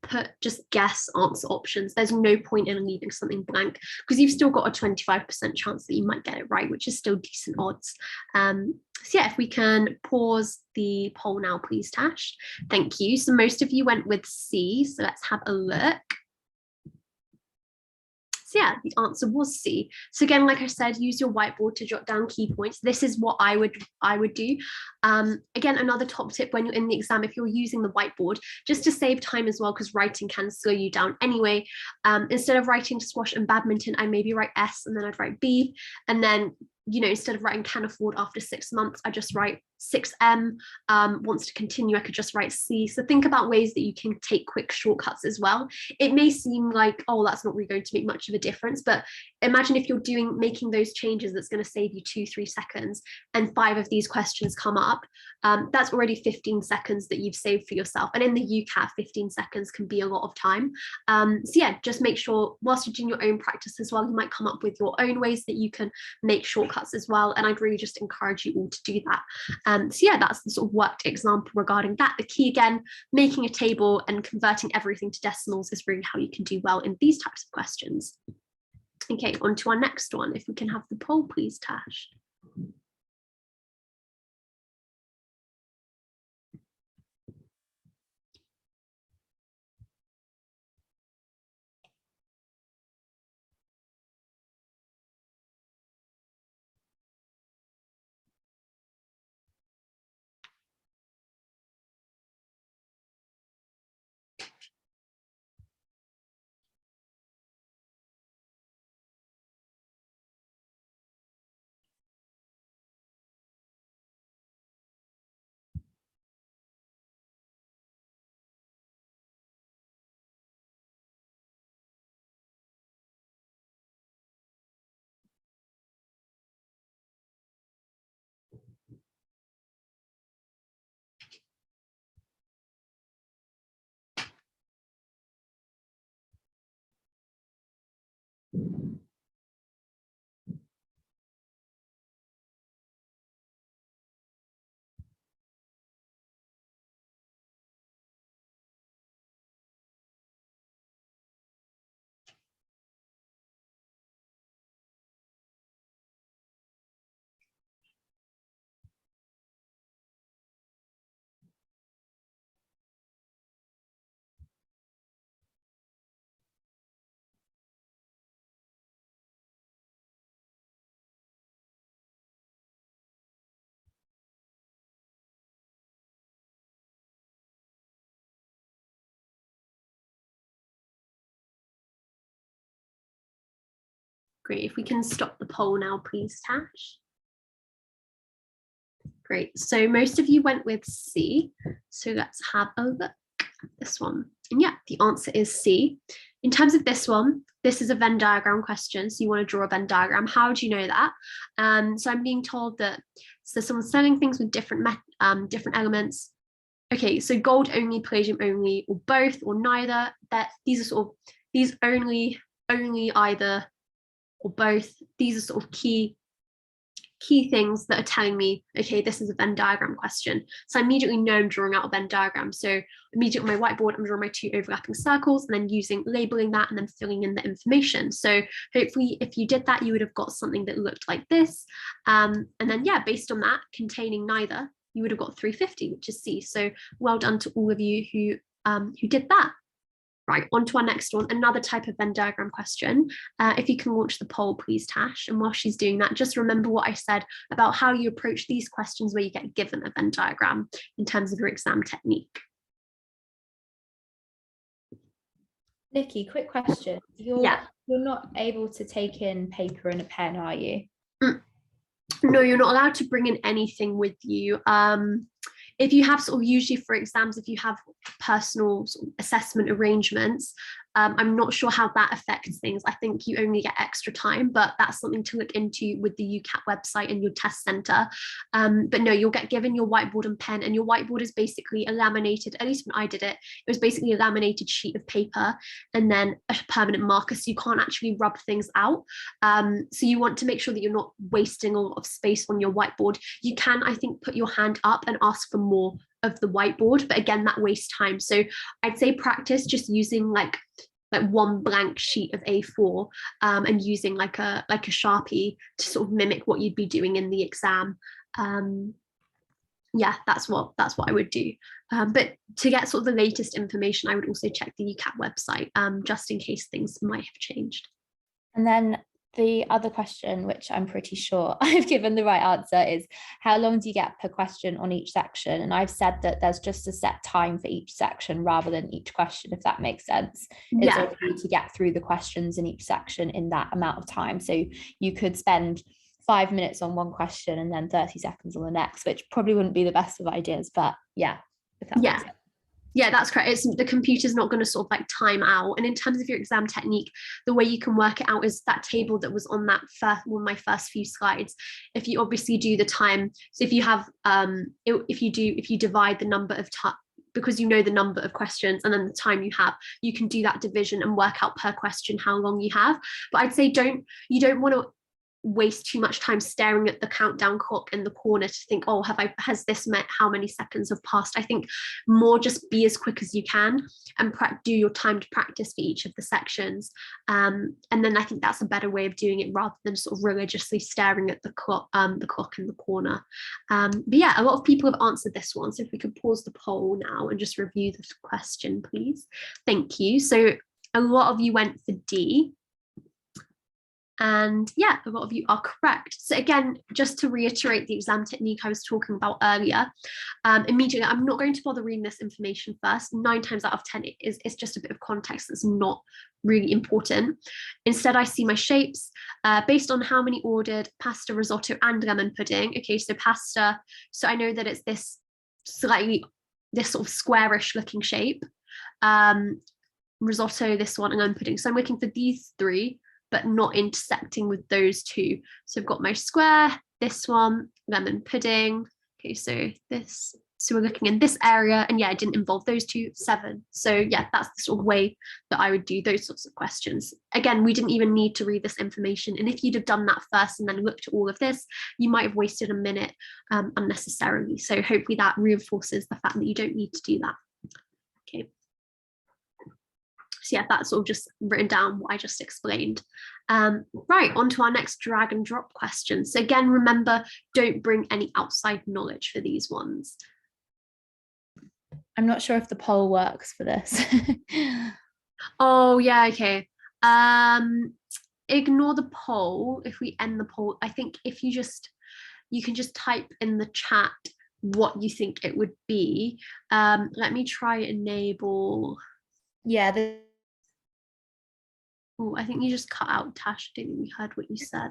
guess answer options. There's no point in leaving something blank because you've still got a 25% chance that you might get it right, which is still decent odds. So yeah, if we can pause the poll now, please, Tash. Thank you. So most of you went with C, so let's have a look. So yeah, the answer was C. So again, like I said, use your whiteboard to jot down key points. This is what I would do. Again, another top tip when you're in the exam, if you're using the whiteboard, just to save time as well, because writing can slow you down anyway. Instead of writing squash and badminton, I maybe write S and then I'd write B, and then instead of writing can afford after 6 months, I just write 6M. Wants to continue, I could just write C. So think about ways that you can take quick shortcuts as well. It may seem like, oh, that's not really going to make much of a difference, but imagine if you're making those changes, that's going to save you 2-3 seconds, and 5 of these questions come up. That's already 15 seconds that you've saved for yourself. And in the UCAT, 15 seconds can be a lot of time. So yeah, just make sure whilst you're doing your own practice as well, you might come up with your own ways that you can make shortcuts as well. And I'd really just encourage you all to do that. So yeah, that's the sort of worked example regarding that. The key again, making a table and converting everything to decimals is really how you can do well in these types of questions. Okay, on to our next one. If we can have the poll, please, Tash. Great, if we can stop the poll now, please, Tash. Great, so most of you went with C, so let's have a look at this one. And yeah, the answer is C. In terms of this one, this is a Venn diagram question, so you want to draw a Venn diagram. How do you know that? So I'm being told that so someone's selling things with different elements. Okay, so gold only, palladium only, or both, or neither. These are sort of these only, either, or both. These are sort of key things that are telling me, okay, this is a Venn diagram question. So I immediately know I'm drawing out a Venn diagram. So immediately on my whiteboard, I'm drawing my 2 overlapping circles and then labeling that and then filling in the information. So hopefully if you did that, you would have got something that looked like this. And then yeah, based on that, containing neither, you would have got 350, which is C. So well done to all of you who did that. Right, on to our next one, another type of Venn diagram question. If you can launch the poll, please, Tash. And while she's doing that, just remember what I said about how you approach these questions where you get given a Venn diagram in terms of your exam technique. Nikki, quick question. You're not able to take in paper and a pen, are you? No, you're not allowed to bring in anything with you. If you have sort of usually for exams, if you have personal sort of assessment arrangements, I'm not sure how that affects things. I think you only get extra time, but that's something to look into with the UCAT website and your test center. But no, you'll get given your whiteboard and pen, and your whiteboard is basically a laminated, at least when I did it, it was basically a laminated sheet of paper and then a permanent marker, so you can't actually rub things out. So you want to make sure that you're not wasting a lot of space on your whiteboard. You can, I think, put your hand up and ask for more of the whiteboard, but again, that wastes time. So I'd say practice just using like one blank sheet of A4 and using like a Sharpie to sort of mimic what you'd be doing in the exam. Yeah, that's what I would do. But to get sort of the latest information, I would also check the UCAT website just in case things might have changed. And then the other question, which I'm pretty sure I've given the right answer, is how long do you get per question on each section? And I've said that there's just a set time for each section rather than each question, if that makes sense. It's Yeah. okay to get through the questions in each section in that amount of time. So you could spend 5 minutes on one question and then 30 seconds on the next, which probably wouldn't be the best of ideas, but yeah, if that makes sense. Yeah, that's correct. It's the computer's not going to sort of like time out. And in terms of your exam technique, the way you can work it out is that table that was on that one of my first few slides. If you obviously do the time, so if you have if you divide the number of because you know the number of questions and then the time you have, you can do that division and work out per question how long you have. But I'd say you don't want to waste too much time staring at the countdown clock in the corner to think, oh, has this met how many seconds have passed? I think more just be as quick as you can and do your timed practice for each of the sections, and then I think that's a better way of doing it rather than sort of religiously staring at the clock in the corner. But yeah, a lot of people have answered this one, so if we could pause the poll now and just review the question, please. Thank you. So a lot of you went for D. And yeah, a lot of you are correct. So again, just to reiterate the exam technique I was talking about earlier, immediately, I'm not going to bother reading this information first. 9 times out of 10, it's just a bit of context that's not really important. Instead, I see my shapes based on how many ordered pasta, risotto, and lemon pudding. Okay, so pasta, so I know that it's this sort of squarish looking shape. Risotto, this one, and lemon pudding. So I'm looking for these 3, but not intersecting with those 2. So I've got my square, this one, lemon pudding. Okay, so we're looking in this area, and yeah, it didn't involve those 2, 7. So yeah, that's the sort of way that I would do those sorts of questions. Again, we didn't even need to read this information. And if you'd have done that first and then looked at all of this, you might have wasted a minute unnecessarily. So hopefully that reinforces the fact that you don't need to do that. Okay. So yeah, that's all just written down what I just explained. Right, on to our next drag and drop question. So again, remember, don't bring any outside knowledge for these ones. I'm not sure if the poll works for this. Oh yeah, okay. Ignore the poll. If we end the poll, I think if you can just type in the chat what you think it would be. Let me try enable. Yeah, Oh, I think you just cut out, Tash. I don't think we heard what you said.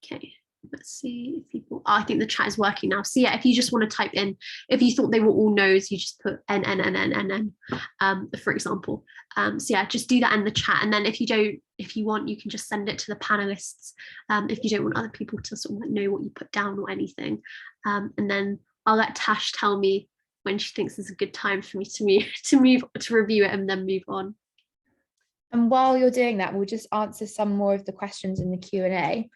Okay, let's see if people. Oh, I think the chat is working now. So yeah, if you just want to type in, if you thought they were all no's, you just put N, for example. So yeah, just do that in the chat, and then if you want, you can just send it to the panelists. If you don't want other people to sort of know what you put down or anything, and then I'll let Tash tell me when she thinks is a good time for me to review it and then move on. And while you're doing that, we'll just answer some more of the questions in the Q&A.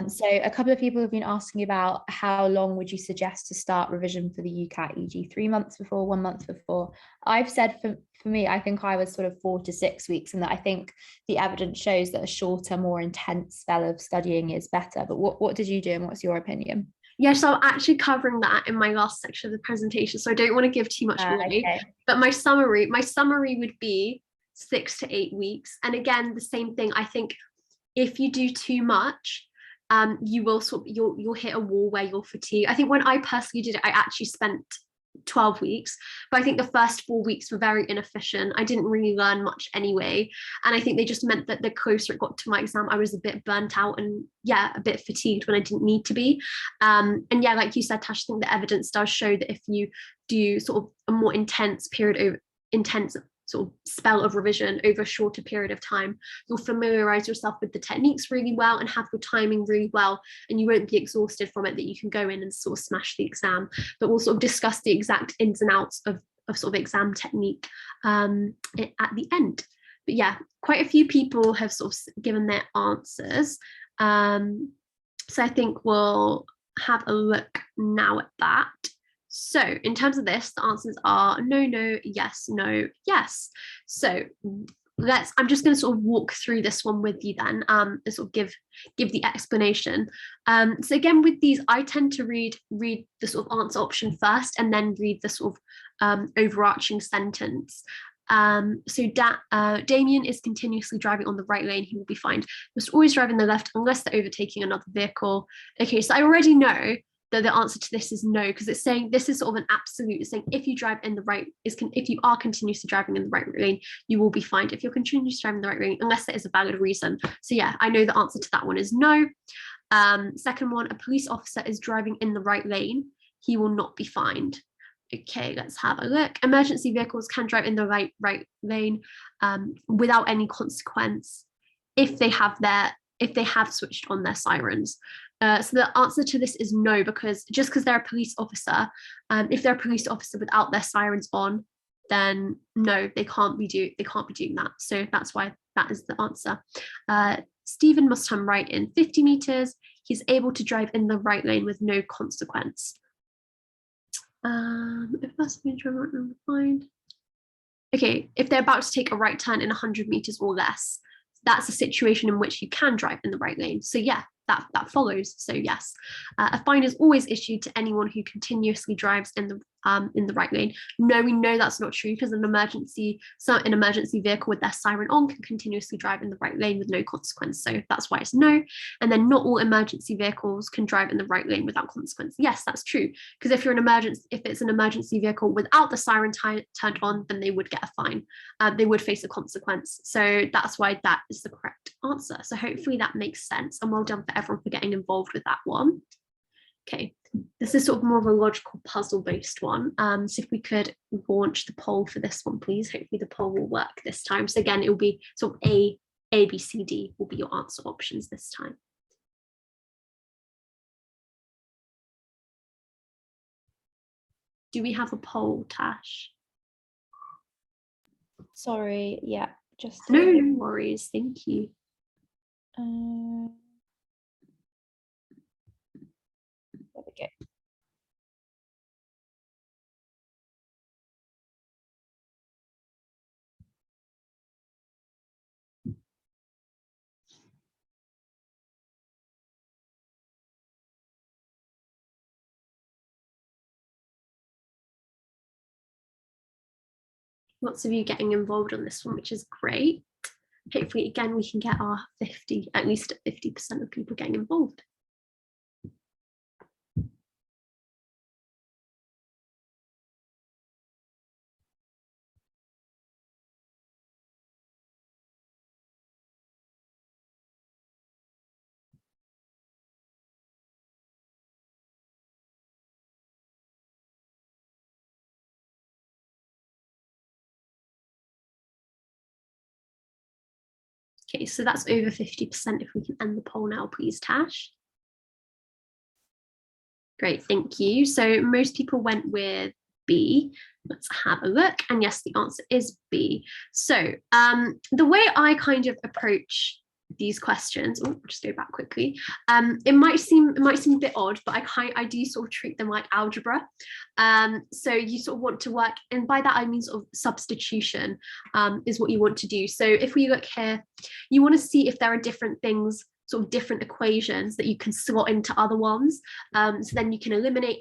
So a couple of people have been asking about how long would you suggest to start revision for the UCAT, e.g. 3 months before, 1 month before. I've said for me, I think I was sort of 4 to 6 weeks, and that I think the evidence shows that a shorter, more intense spell of studying is better. But what did you do, and what's your opinion? Yeah, so I'm actually covering that in my last section of the presentation, so I don't want to give too much away. Okay. But my summary would be 6 to 8 weeks. And again, the same thing. I think if you do too much, you will you'll hit a wall where you'll fatigue. I think when I personally did it, I actually spent 12 weeks, but I think the first 4 weeks were very inefficient. I didn't really learn much anyway, and I think they just meant that the closer it got to my exam, I was a bit burnt out and a bit fatigued when I didn't need to be. And like you said, Tash, I think the evidence does show that if you do sort of a more intense sort of spell of revision over a shorter period of time, you'll familiarize yourself with the techniques really well and have your timing really well, and you won't be exhausted from it, that you can go in and sort of smash the exam. But we'll sort of discuss the exact ins and outs of sort of exam technique at the end. But yeah, quite a few people have sort of given their answers. So I think we'll have a look now at that. So in terms of this, the answers are no, no, yes, no, yes. So I'm just going to sort of walk through this one with you then, and sort of give the explanation. So again, with these, I tend to read the sort of answer option first and then read the sort of overarching sentence. So Damien is continuously driving on the right lane, he will be fined. Must always drive in the left unless they're overtaking another vehicle. Okay, so I already know that the answer to this is no, because it's saying this is sort of an absolute. It's saying if you drive in the right, if you are continuously driving in the right lane, you will be fined if you're continuously driving in the right lane, unless there is a valid reason. So yeah, I know the answer to that one is no. Second one, a police officer is driving in the right lane, he will not be fined. Okay, let's have a look. Emergency vehicles can drive in the right lane without any consequence if they have switched on their sirens. So the answer to this is no, because just because they're a police officer, if they're a police officer without their sirens on, then no, they can't be doing that. So that's why that is the answer. Stephen must turn right in 50 meters. He's able to drive in the right lane with no consequence. If that's fine. Okay, if they're about to take a right turn in 100 meters or less, that's a situation in which you can drive in the right lane. So yeah, that follows. So yes, a fine is always issued to anyone who continuously drives in the right lane. No, we know that's not true, because an emergency vehicle with their siren on can continuously drive in the right lane with no consequence. So that's why it's no. And then not all emergency vehicles can drive in the right lane without consequence. Yes, that's true, because if it's an emergency vehicle without the siren turned on, then they would get a fine. They would face a consequence. So that's why that is the correct answer. So hopefully that makes sense, and well done for everyone for getting involved with that one. Okay, this is sort of more of a logical puzzle-based one. So if we could launch the poll for this one, please. Hopefully the poll will work this time. So again, it will be sort of A, B, C, D will be your answer options this time. Do we have a poll, Tash? Sorry, yeah, just no worries, thank you. There we go. Lots of you getting involved on this one, which is great. Hopefully, again, we can get our at least 50% of people getting involved. Okay, so that's over 50%. If we can end the poll now, please, Tash. Great, thank you. So most people went with B. Let's have a look. And yes, the answer is B. So the way I kind of approach these questions, I'll just go back quickly. It might seem a bit odd, but I do sort of treat them like algebra. So you sort of want to work, and by that I mean sort of substitution is what you want to do. So if we look here, you want to see if there are different things, sort of different equations that you can slot into other ones. So then you can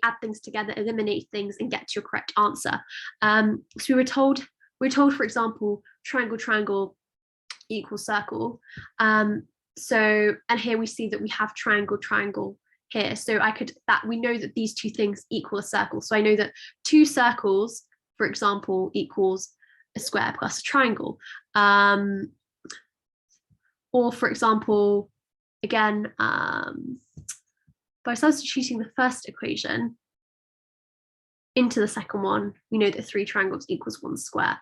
add things together, eliminate things, and get to your correct answer. So we're told, for example, triangle equals circle. And here we see that we have triangle here. So we know that these two things equal a circle. So I know that 2 circles, for example, equals a square plus a triangle. Or for example, again, by substituting the first equation into the second one, we know that 3 triangles equals 1 square.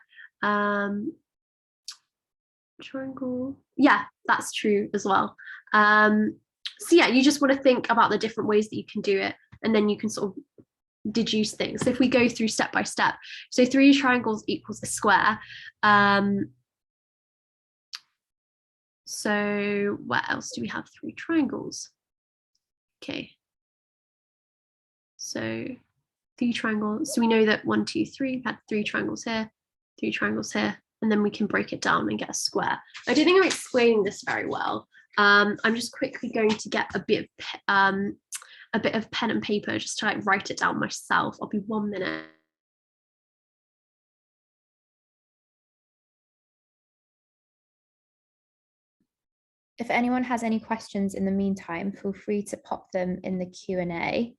Triangle, yeah, that's true as well. So yeah, you just want to think about the different ways that you can do it, and then you can sort of deduce things. So if we go through step by step, so 3 triangles equals a square. So where else do we have 3 triangles? Okay, so 3 triangles. So we know that 1, 2, 3, we had 3 triangles here, 3 triangles here, and then we can break it down and get a square. I don't think I'm explaining this very well. I'm just quickly going to get a bit of pen and paper just to like write it down myself. I'll be 1 minute. If anyone has any questions in the meantime, feel free to pop them in the Q&A.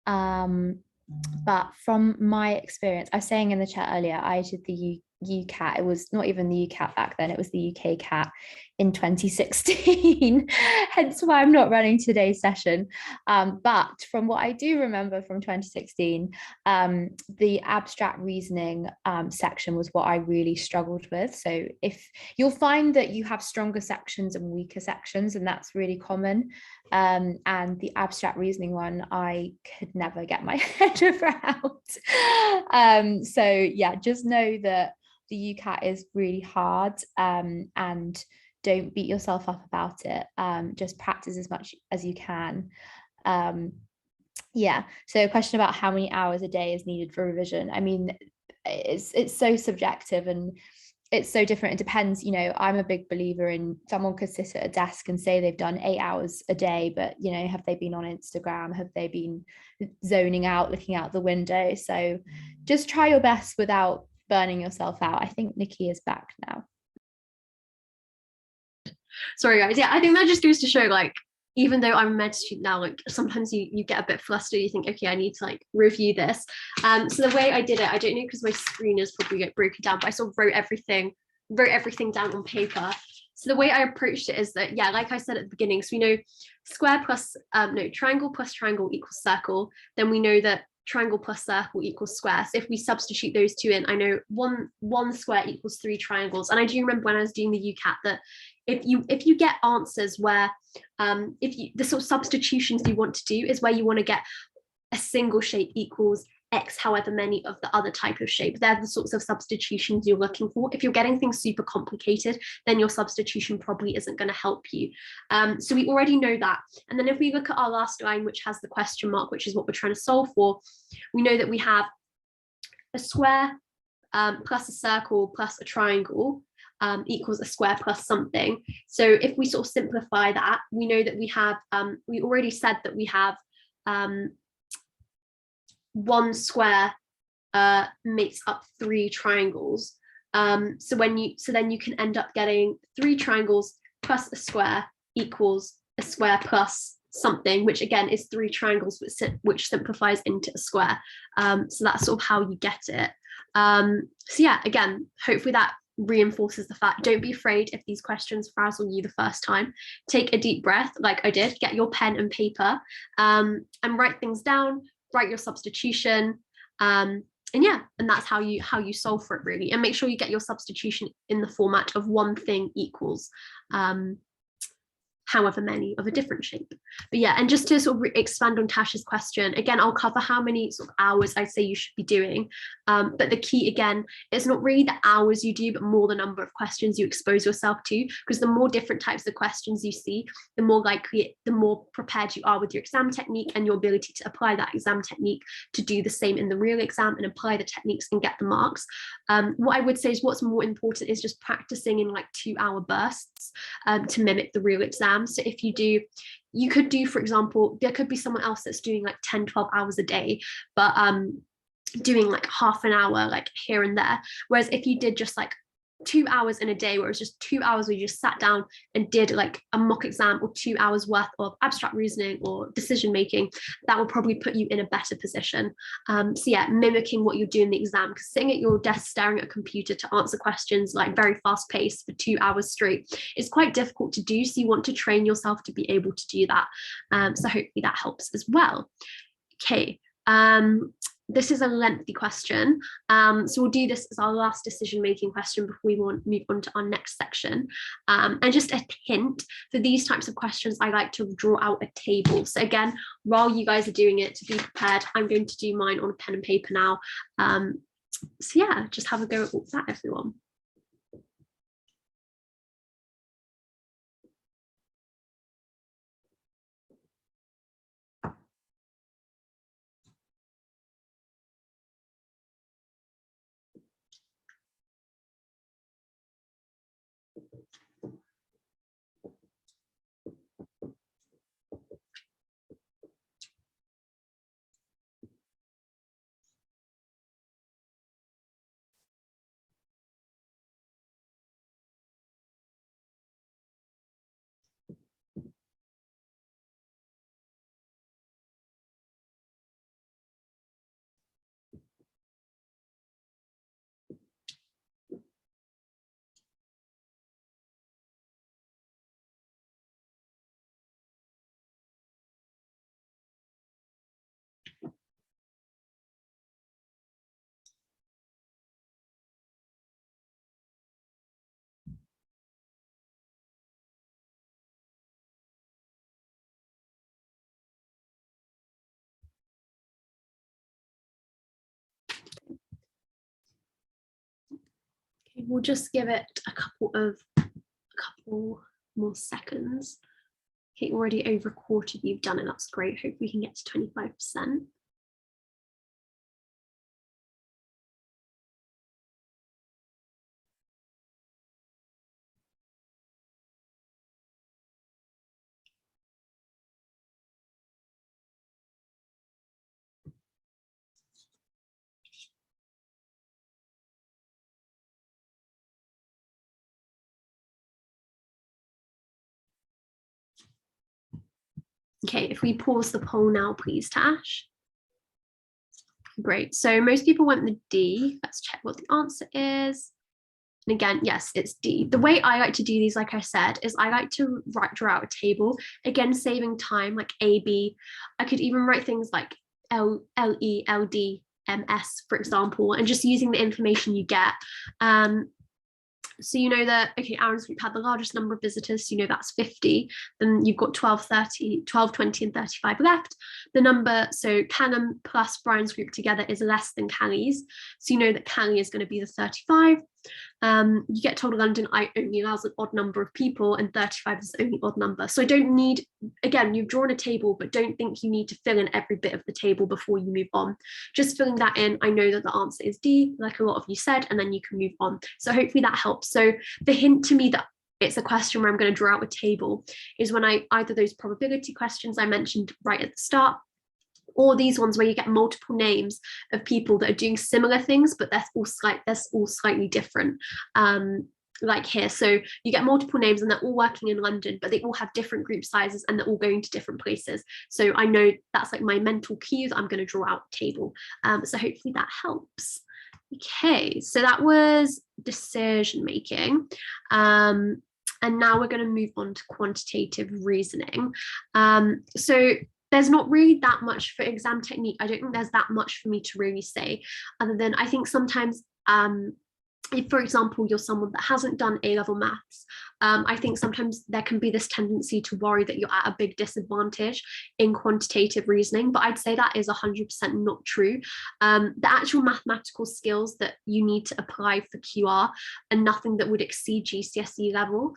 But from my experience, I was saying in the chat earlier, I did the UCAT. It was not even the UCAT back then, it was the UKCAT in 2016, hence why I'm not running today's session. But from what I do remember from 2016, the abstract reasoning section was what I really struggled with. So if you'll find that you have stronger sections and weaker sections, and that's really common. And the abstract reasoning one, I could never get my head around. So yeah, just know that the UCAT is really hard, and don't beat yourself up about it. Just practice as much as you can. Yeah, so a question about how many hours a day is needed for revision. I mean, it's so subjective and it's so different. It depends, you know, I'm a big believer in someone could sit at a desk and say they've done 8 hours a day, but, you know, have they been on Instagram? Have they been zoning out, looking out the window? So just try your best without burning yourself out. I think Nikki is back now. Sorry guys, yeah, I think that just goes to show, like, even though I'm a med student now, like sometimes you get a bit flustered, you think, okay, I need to like review this. So the way I did it, I don't know, because my screen is probably like broken down, but I sort of wrote everything down on paper. So the way I approached it is that, yeah, like I said at the beginning, so we know triangle plus triangle equals circle. Then we know that triangle plus circle equals square. So if we substitute those two in, I know one square equals 3 triangles. And I do remember when I was doing the UCAT that if you get answers where the sort of substitutions you want to do is where you want to get a single shape equals X however many of the other type of shape. They're the sorts of substitutions you're looking for. If you're getting things super complicated, then your substitution probably isn't going to help you. So we already know that. And then if we look at our last line, which has the question mark, which is what we're trying to solve for, we know that we have a square plus a circle plus a triangle equals a square plus something. So if we sort of simplify that, we know that we have, we already said that we have 1 square makes up 3 triangles. So then you can end up getting 3 triangles plus a square equals a square plus something, which again is 3 triangles, which simplifies into a square. So that's sort of how you get it. So yeah, again, hopefully that reinforces the fact, don't be afraid if these questions frazzle you the first time. Take a deep breath like I did, get your pen and paper, and write things down, write your substitution, and yeah, and that's how you solve for it really. And make sure you get your substitution in the format of 1 thing equals however many of a different shape. But yeah, and just to sort of expand on Tash's question, again, I'll cover how many sort of hours I'd say you should be doing. But the key, again, is not really the hours you do, but more the number of questions you expose yourself to, because the more different types of questions you see, the more likely, the more prepared you are with your exam technique and your ability to apply that exam technique to do the same in the real exam and apply the techniques and get the marks. What I would say is what's more important is just practicing in like 2-hour bursts to mimic the real exam. So if you could do, for example, there could be someone else that's doing like 10-12 hours a day, but doing like half an hour like here and there. Whereas if you did just like 2 hours in a day, where it's just 2 hours where you just sat down and did like a mock exam, or 2 hours worth of abstract reasoning or decision making, that will probably put you in a better position. So yeah, mimicking what you do in the exam, because sitting at your desk staring at a computer to answer questions like very fast paced for 2 hours straight is quite difficult to do. So you want to train yourself to be able to do that. So hopefully that helps as well. Okay. This is a lengthy question, so we'll do this as our last decision-making question before we move on to our next section. And just a hint, for these types of questions, I like to draw out a table. So again, while you guys are doing it, to be prepared, I'm going to do mine on a pen and paper now. So yeah, just have a go at that, everyone. Okay, we'll just give it a couple more seconds. Okay, already over a quarter of you've done it. That's great. Hope we can get to 25%. Okay, if we pause the poll now, please, Tash. Great. So most people went the D. Let's check what the answer is. And again, yes, it's D. The way I like to do these, like I said, is I like to draw out a table. Again, saving time, like A, B. I could even write things like L, E, L, D, M, S, for example, and just using the information you get. So you know that, okay, Aaron's group had the largest number of visitors, so you know that's 50. Then you've got 12, 30, 12, 20, and 35 left. The number, so Callum plus Brian's group together is less than Callie's. So you know that Callie is going to be the 35. You get told London only allows an odd number of people, and 35 is the only odd number. So I don't need, again, you've drawn a table, but don't think you need to fill in every bit of the table before you move on. Just filling that in, I know that the answer is D, like a lot of you said, and then you can move on. So hopefully that helps. So the hint to me that it's a question where I'm going to draw out a table is when either those probability questions I mentioned right at the start, or these ones where you get multiple names of people that are doing similar things, but they're all slightly different. Like here, so you get multiple names and they're all working in London, but they all have different group sizes and they're all going to different places. So I know that's like my mental cue that I'm going to draw out a table. So hopefully that helps. Okay, so that was decision making. And now we're going to move on to quantitative reasoning. So there's not really that much for exam technique. I don't think there's that much for me to really say, other than I think sometimes if, for example, you're someone that hasn't done A-level maths, I think sometimes there can be this tendency to worry that you're at a big disadvantage in quantitative reasoning, but I'd say that is 100% not true. The actual mathematical skills that you need to apply for QR are nothing that would exceed GCSE level.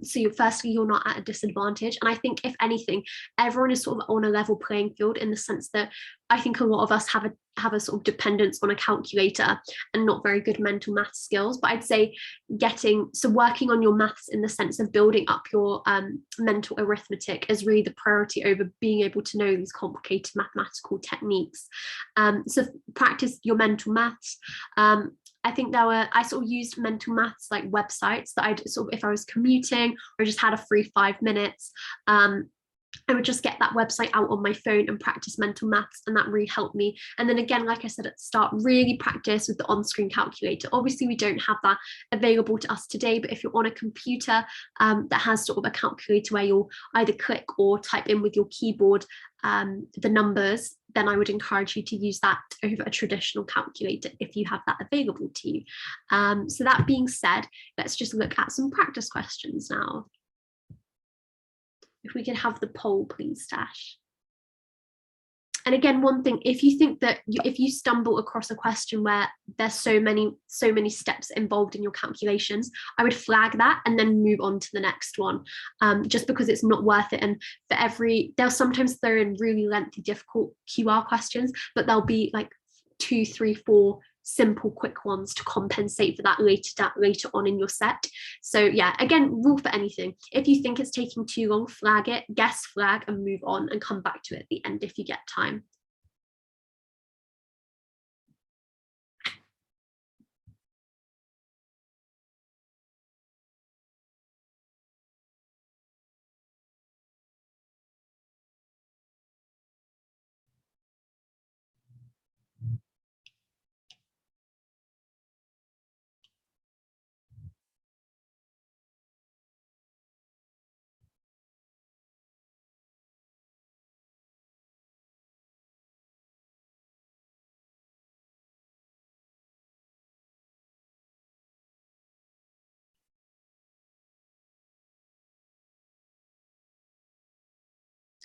So firstly, you're not at a disadvantage. And I think, if anything, everyone is sort of on a level playing field, in the sense that I think a lot of us have a sort of dependence on a calculator and not very good mental math skills. But I'd say working on your maths in the sense of building up your mental arithmetic is really the priority over being able to know these complicated mathematical techniques. So practice your mental maths. I think I sort of used mental maths like websites that I'd sort of, if I was commuting or just had a free 5 minutes, I would just get that website out on my phone and practice mental maths, and that really helped me. And then again, like I said at the start, really practice with the on-screen calculator. Obviously, we don't have that available to us today, but if you're on a computer that has sort of a calculator where you'll either click or type in with your keyboard the numbers, then I would encourage you to use that over a traditional calculator if you have that available to you. So that being said, let's just look at some practice questions now. If we could have the poll, please, Tash. And again, one thing, if you think that if you stumble across a question where there's so many steps involved in your calculations, I would flag that and then move on to the next one, just because it's not worth it. And they'll sometimes throw in really lengthy, difficult QR questions, but there'll be like 2, 3, 4 simple quick ones to compensate for that later on in your set. So yeah, again, rule for anything, if you think it's taking too long, flag it, guess, flag, and move on and come back to it at the end if you get time.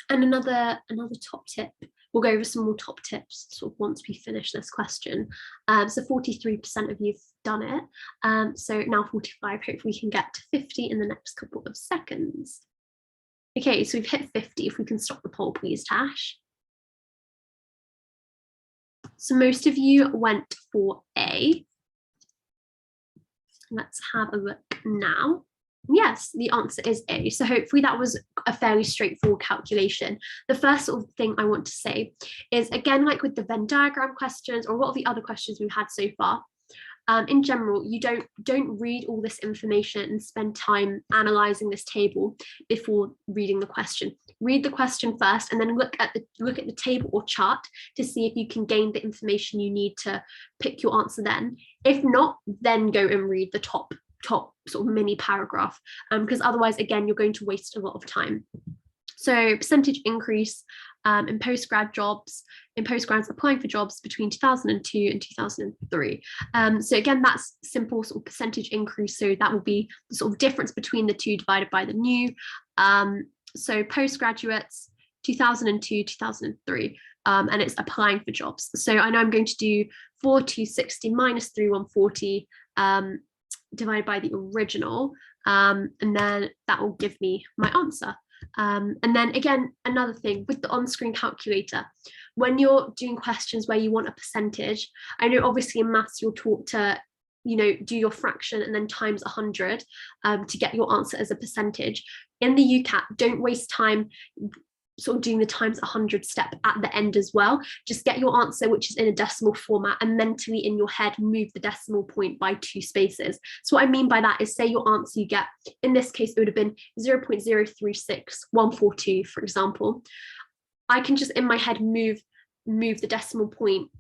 And another top tip, we'll go over some more top tips sort of once we finish this question. So 43% of you've done it. So now 45, hopefully we can get to 50 in the next couple of seconds. Okay, so we've hit 50. If we can stop the poll, please, Tash. So most of you went for A. Let's have a look now. Yes, the answer is A. So hopefully that was a fairly straightforward calculation. The first sort of thing I want to say is, again, like with the Venn diagram questions or a lot of the other questions we've had so far, in general, you don't read all this information and spend time analyzing this table before reading the question. Read the question first, and then look at the table or chart to see if you can gain the information you need to pick your answer then. If not, then go and read the top sort of mini paragraph, because otherwise, again, you're going to waste a lot of time. So percentage increase in postgrads applying for jobs between 2002 and 2003. So again, that's simple sort of percentage increase. So that will be the sort of difference between the two divided by the new. So postgraduates, 2002, 2003, and it's applying for jobs. So I know I'm going to do 4260 minus 3140 divided by the original, and then that will give me my answer. And then again, another thing with the on-screen calculator, when you're doing questions where you want a percentage, I know obviously in maths you're taught to, do your fraction and then times 100 to get your answer as a percentage. In the UCAT, don't waste time sort of doing the times 100 step at the end as well. Just get your answer, which is in a decimal format, and mentally in your head move the decimal point by 2 spaces. So what I mean by that is, say your answer you get, in this case it would have been 0.036142, for example. I can just in my head move the decimal point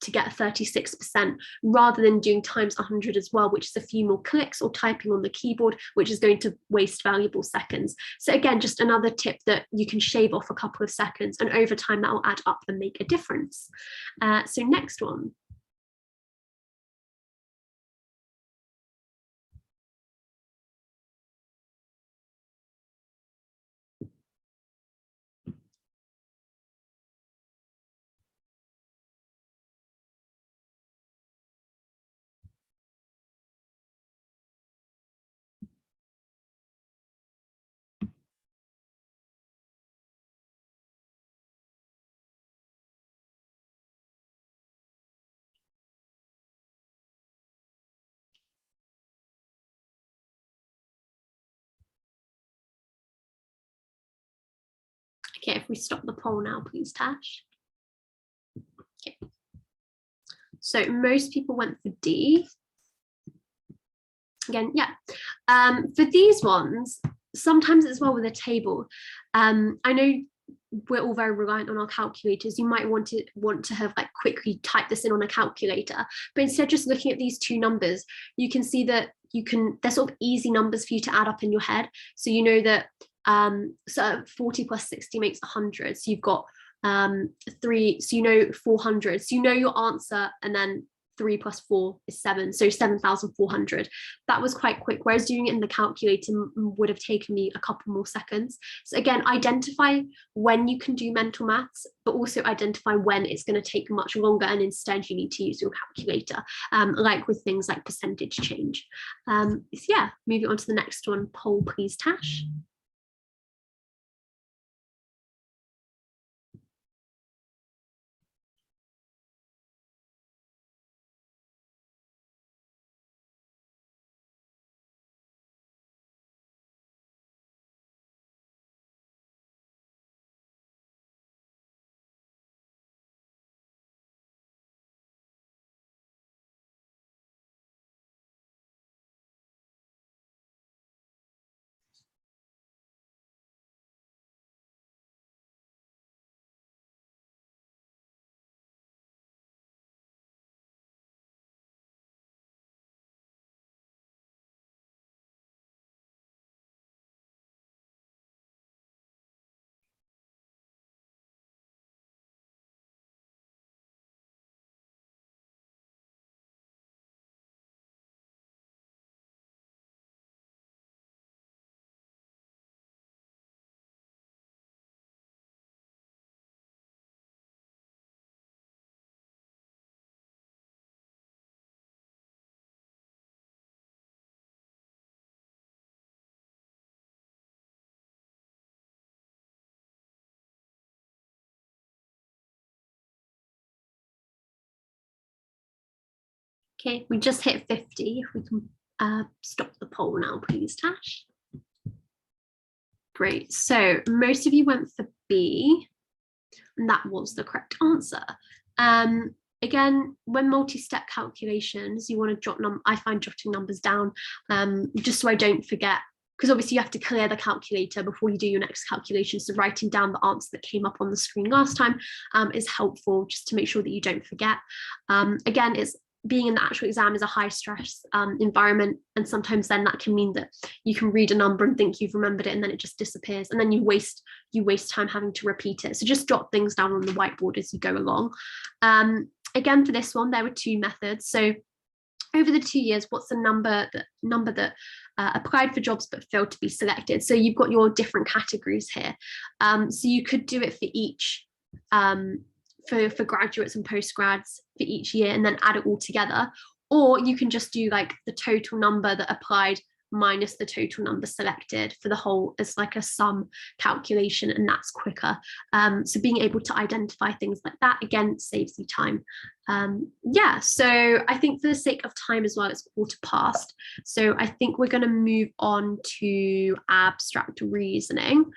to get 36%, rather than doing times 100 as well, which is a few more clicks, or typing on the keyboard, which is going to waste valuable seconds. So again, just another tip that you can shave off a couple of seconds, and over time that will add up and make a difference. So next one. Okay, if we stop the poll now, please, Tash. Okay. So most people went for D. Again, yeah. For these ones, sometimes as well with a table, I know we're all very reliant on our calculators. You might want to have like quickly type this in on a calculator, but instead just looking at these two numbers, you can see that they're sort of easy numbers for you to add up in your head. So you know that so 40 plus 60 makes 100. So you've got 3, so you know 400. So you know your answer, and then 3 plus 4 is 7, so 7,400. That was quite quick, whereas doing it in the calculator would have taken me a couple more seconds. So again, identify when you can do mental maths, but also identify when it's going to take much longer and instead you need to use your calculator, like with things like percentage change. So yeah, moving on to the next one. Poll, please, Tash. Okay, we just hit 50. If we can stop the poll now, please, Tash. Great. So most of you went for B, and that was the correct answer. Again, when multi-step calculations, you want to jot I find jotting numbers down just so I don't forget, because obviously you have to clear the calculator before you do your next calculation. So writing down the answer that came up on the screen last time is helpful, just to make sure that you don't forget. Again, it's being in the actual exam is a high stress environment, and sometimes then that can mean that you can read a number and think you've remembered it, and then it just disappears, and then you waste time having to repeat it. So just jot things down on the whiteboard as you go along. Again, for this one, there were 2 methods. So over the 2 years, what's the number that applied for jobs but failed to be selected? So you've got your different categories here. So you could do it for each for graduates and postgrads for each year and then add it all together, or you can just do like the total number that applied minus the total number selected for the whole as like a sum calculation, and that's quicker. So being able to identify things like that, again, saves you time. Yeah, so I think for the sake of time as well, it's 1:15. So I think we're going to move on to abstract reasoning.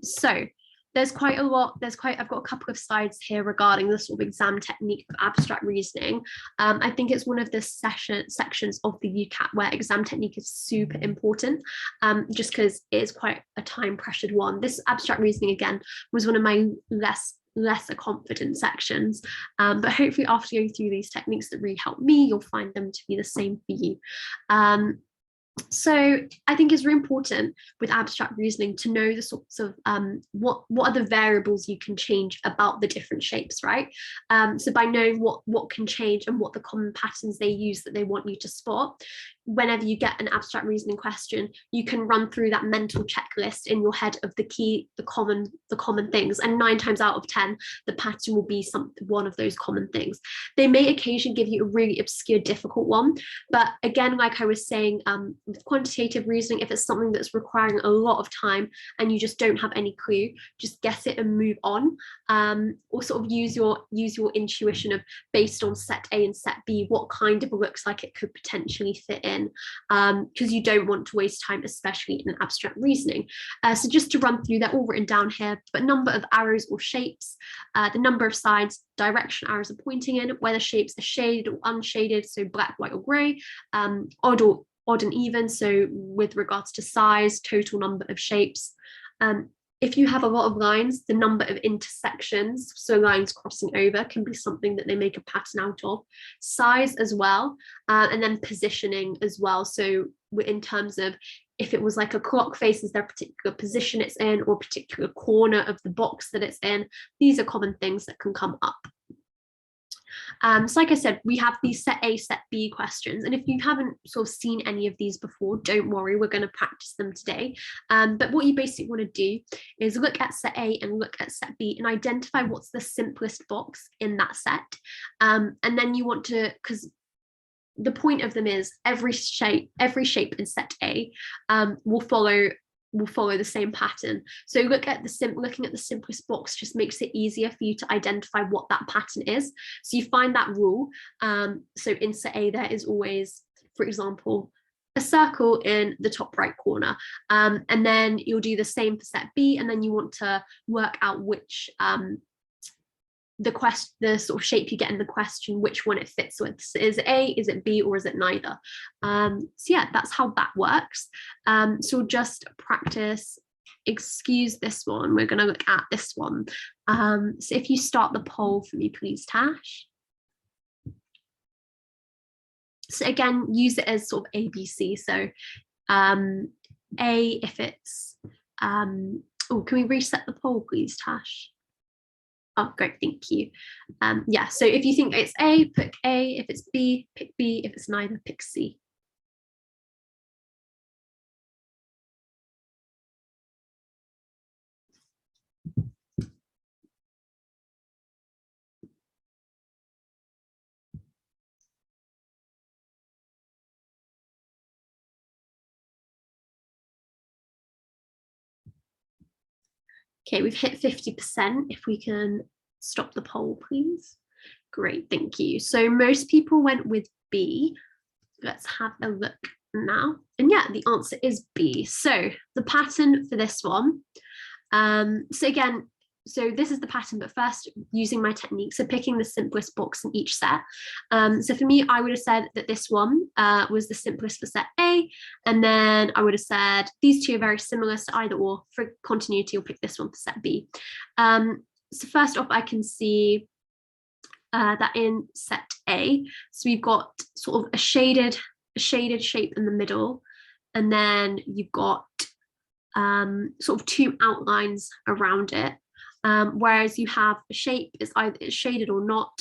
So there's quite a lot, I've got a couple of slides here regarding the sort of exam technique of abstract reasoning. I think it's one of the sections of the UCAT where exam technique is super important, just because it is quite a time pressured one. This abstract reasoning, again, was one of my lesser confident sections, but hopefully after going through these techniques that really help me, you'll find them to be the same for you. So I think it's really important with abstract reasoning to know the sorts of what are the variables you can change about the different shapes, right? So by knowing what can change and what the common patterns they use that they want you to spot, whenever you get an abstract reasoning question, you can run through that mental checklist in your head of the common things, and 9 times out of 10 the pattern will be one of those common things. They may occasionally give you a really obscure difficult one, but again, like I was saying, with quantitative reasoning, if it's something that's requiring a lot of time and you just don't have any clue, just guess it and move on, or sort of use your intuition of, based on set A and set B, what kind of looks like it could potentially fit in. in, because you don't want to waste time, especially in abstract reasoning. So just to run through, they're all written down here, but number of arrows or shapes, the number of sides, direction arrows are pointing in, whether shapes are shaded or unshaded, so black, white, or grey, odd and even, so with regards to size, total number of shapes. If you have a lot of lines, the number of intersections, so lines crossing over, can be something that they make a pattern out of. Size as well, and then positioning as well. So in terms of if it was like a clock face, is there a particular position it's in or a particular corner of the box that it's in? These are common things that can come up. So like I said, we have these set A, set B questions. And if you haven't sort of seen any of these before, don't worry, we're going to practice them today. But what you basically want to do is look at set A and look at set B and identify what's the simplest box in that set. And then you want to, because the point of them is every shape in set A will follow the same pattern. So looking at the simplest box just makes it easier for you to identify what that pattern is. So you find that rule. So in set A, there is always, for example, a circle in the top right corner. And then you'll do the same for set B, and then you want to work out which the sort of shape you get in the question, which one it fits with. So is it A, is it B, or is it neither? So yeah, that's how that works. So just practice, excuse this one, we're going to look at this one. So if you start the poll for me, please, Tash. So again, use it as sort of ABC. So A, if it's, oh, can we reset the poll, please, Tash? Oh, great, thank you. Yeah, so if you think it's A, pick A. If it's B, pick B. If it's neither, pick C. Okay, we've hit 50%. If we can stop the poll, please. Great, thank you. So most people went with B. Let's have a look now. And yeah, the answer is B. So the pattern for this one. So again, so this is the pattern, but first using my technique, so picking the simplest box in each set. So for me, I would have said that this one was the simplest for set A, and then I would have said these two are very similar, so either or. For continuity, you'll pick this one for set B. So first off, I can see that in set A, so we've got sort of a shaded shape in the middle, and then you've got sort of two outlines around it. Whereas you have a shape, it's either it's shaded or not,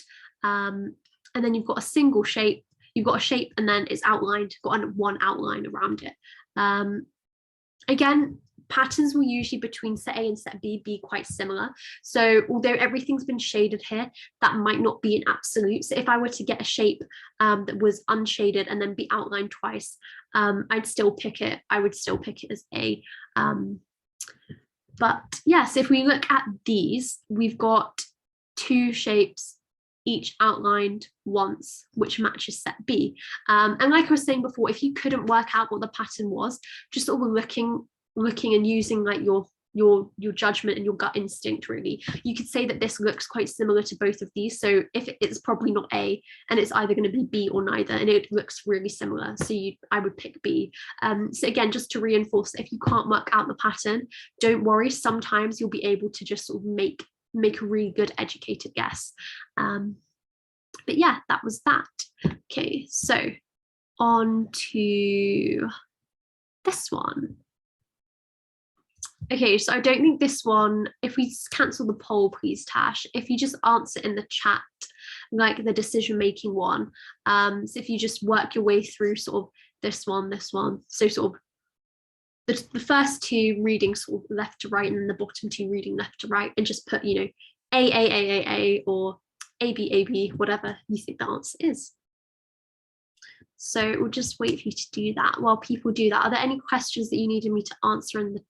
and then you've got a single shape, you've got a shape and then it's outlined, got one outline around it. Again, patterns will usually between set A and set B be quite similar. So although everything's been shaded here, that might not be an absolute. So if I were to get a shape that was unshaded and then be outlined twice, I'd still pick it. I would still pick it as A. But yes, if we look at these, we've got two shapes, each outlined once, which matches set B. And like I was saying before, if you couldn't work out what the pattern was, just sort of looking and using like your judgment and your gut instinct, really, you could say that this looks quite similar to both of these. So if it's probably not A, and it's either going to be B or neither, and it looks really similar, so I would pick B. So again, just to reinforce, if you can't work out the pattern, don't worry, sometimes you'll be able to just sort of make a really good educated guess. But yeah, that was that. Okay, so on to this one. Okay, so I don't think this one, if we cancel the poll, please, Tash, if you just answer in the chat, like the decision-making one. So if you just work your way through sort of this one, so sort of the first two reading sort of left to right, and then the bottom two reading left to right, and just put, you know, A, or A, whatever you think the answer is. So we'll just wait for you to do that. While people do that, are there any questions that you needed me to answer in the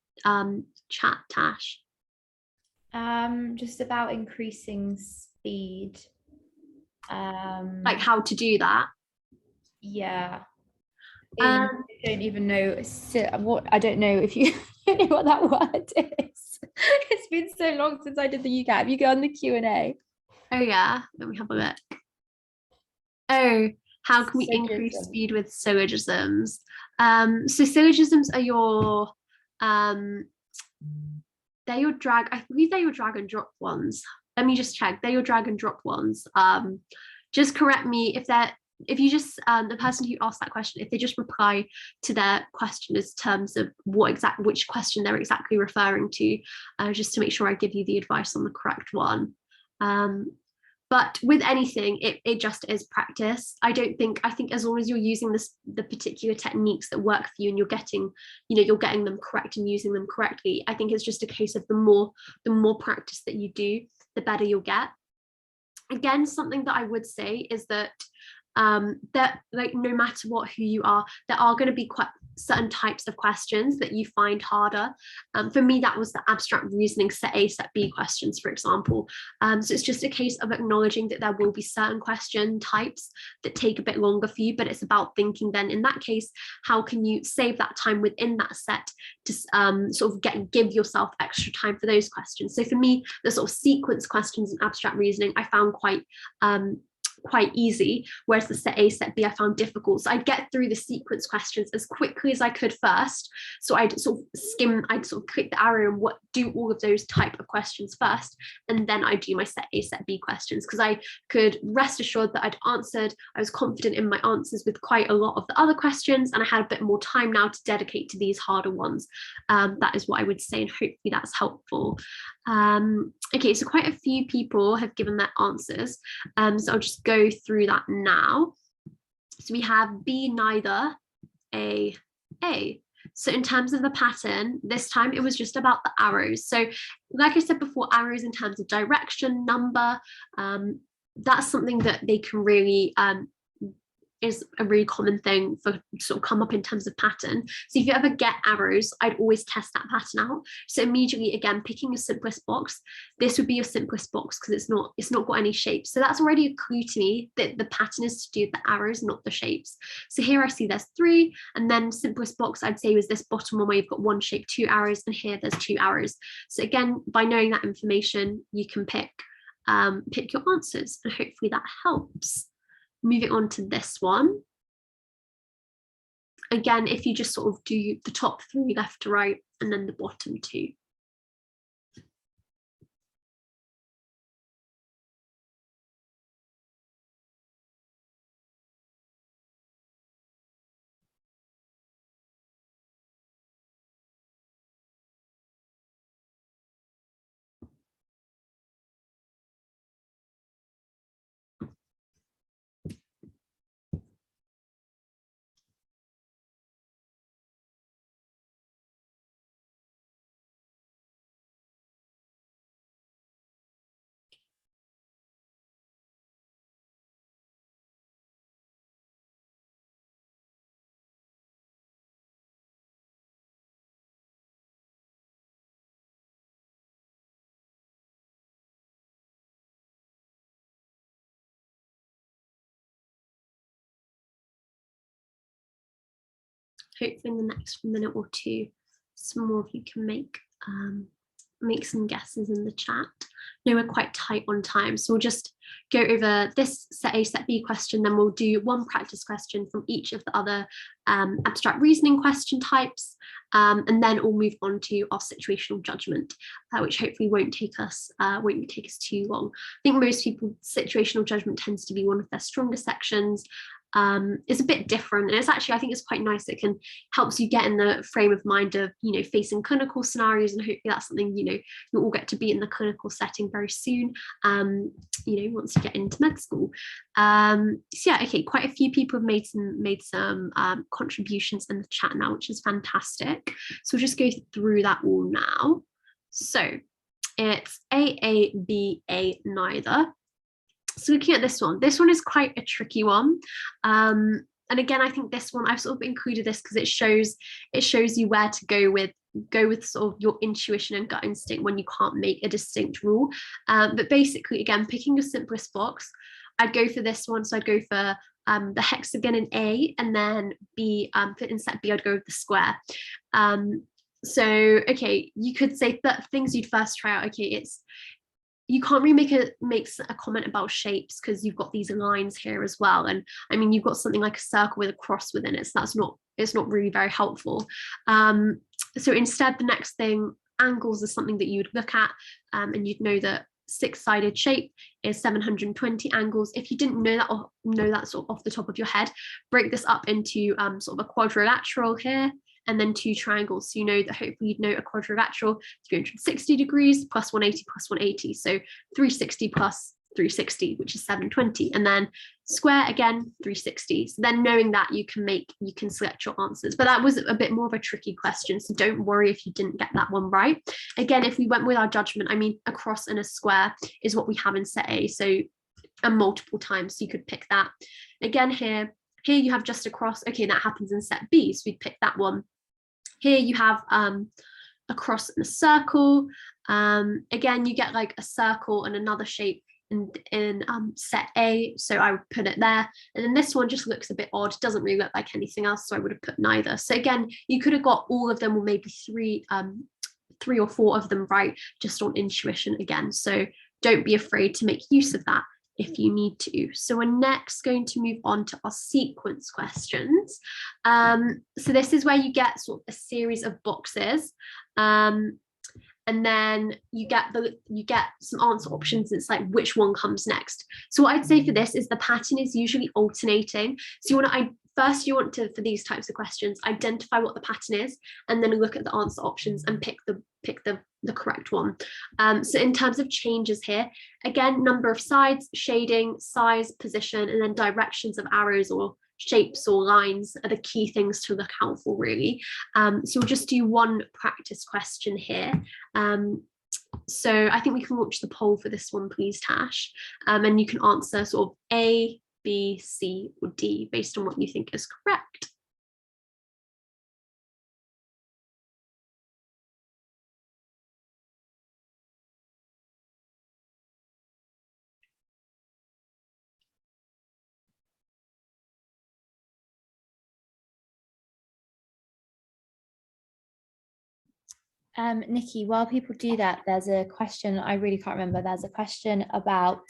chat, Tash? Just about increasing speed. Like how to do that? Yeah. I don't even know what, I don't know if you know what that word is. It's been so long since I did the UCAT. Have you got on the Q&A? Oh yeah, let me have a look. Oh, how can we increase Syllogism. speed with syllogisms? So syllogisms are your they're your drag, I believe they're your drag and drop ones. Let me just check. They're your drag and drop ones. Just correct me if you just the person who asked that question, if they just reply to their question as terms of which question they're exactly referring to, just to make sure I give you the advice on the correct one. But with anything, it just is practice. I think as long as you're using the particular techniques that work for you, and you're getting them correct and using them correctly, I think it's just a case of the more practice that you do, the better you'll get. Again, something that I would say is that that, like, no matter who you are, there are going to be quite certain types of questions that you find harder. For me, that was the abstract reasoning set A, set B questions, for example. So it's just a case of acknowledging that there will be certain question types that take a bit longer for you, but it's about thinking then, in that case, how can you save that time within that set to sort of give yourself extra time for those questions. So for me, the sort of sequence questions in abstract reasoning I found quite easy, whereas the set A, set B I found difficult. So I'd get through the sequence questions as quickly as I could first. So I'd sort of click the arrow and do all of those type of questions first, and then I do my set A, set B questions, because I could rest assured that I was confident in my answers with quite a lot of the other questions, and I had a bit more time now to dedicate to these harder ones. That is what I would say, and hopefully that's helpful. Okay, so quite a few people have given their answers, so I'll just go through that now. So we have B, neither, A, A. So in terms of the pattern, this time it was just about the arrows. So like I said before, arrows in terms of direction, number, that's something that they can really is a really common thing for sort of come up in terms of pattern. So if you ever get arrows, I'd always test that pattern out. So immediately, again, picking your simplest box, this would be your simplest box because it's not got any shapes. So that's already a clue to me that the pattern is to do with the arrows, not the shapes. So here I see there's 3, and then simplest box I'd say was this bottom one where you've got 1 shape, 2 arrows, and here there's 2 arrows. So again, by knowing that information, you can pick your answers, and hopefully that helps. Moving on to this one. Again, if you just sort of do the top 3 left to right and then the bottom 2. Hopefully in the next minute or two, some more of you can make some guesses in the chat. No, we're quite tight on time, so we'll just go over this set A, set B question, then we'll do one practice question from each of the other abstract reasoning question types, and then we'll move on to our situational judgment, which hopefully won't take us too long. I think most people, situational judgment tends to be one of their stronger sections. Is a bit different, and I think it's quite nice. It can helps you get in the frame of mind of facing clinical scenarios, and hopefully that's something you'll all get to be in the clinical setting very soon, once you get into med school. So yeah, okay, quite a few people have made some contributions in the chat now, which is fantastic. So we'll just go through that all now. So it's A, B, A, neither. So looking at this one is quite a tricky one. And again, I think this one, I've sort of included this because it shows you where to go with sort of your intuition and gut instinct when you can't make a distinct rule. But basically, again, picking your simplest box, I'd go for this one. So I'd go for the hexagon in A, and then B, for in set B, I'd go with the square. So, okay, you could say that things you'd first try out, okay, you can't really make a comment about shapes because you've got these lines here as well. And I mean, you've got something like a circle with a cross within it, so it's not really very helpful. So instead, the next thing, angles is something that you would look at, and you'd know that 6-sided shape is 720 angles. If you didn't know that sort of off the top of your head, break this up into sort of a quadrilateral here, and then 2 triangles. So you know that hopefully you'd know a quadrilateral, 360 degrees plus 180 plus 180. So 360 plus 360, which is 720. And then square again, 360. So then knowing that, you can select your answers. But that was a bit more of a tricky question, so don't worry if you didn't get that one right. Again, if we went with our judgment, I mean, a cross and a square is what we have in set A. So multiple times, so you could pick that. Again, here you have just a cross. Okay, that happens in set B, so we'd pick that one. Here you have a cross and a circle. Again, you get like a circle and another shape in set A, so I would put it there. And then this one just looks a bit odd, doesn't really look like anything else, so I would have put neither. So again, you could have got all of them, or maybe three or four of them right, just on intuition again. So don't be afraid to make use of that if you need to. So we're next going to move on to our sequence questions. So this is where you get sort of a series of boxes, and then you get some answer options. It's like which one comes next. So what I'd say for this is the pattern is usually alternating. So you want to for these types of questions, identify what the pattern is, and then look at the answer options and pick the correct one. So in terms of changes here, again, number of sides, shading, size, position, and then directions of arrows or shapes or lines are the key things to look out for, really. So we'll just do one practice question here. So I think we can launch the poll for this one, please, Tash. And you can answer sort of A, B, C, or D based on what you think is correct. Nikki, while people do that, there's a question, I really can't remember, there's a question about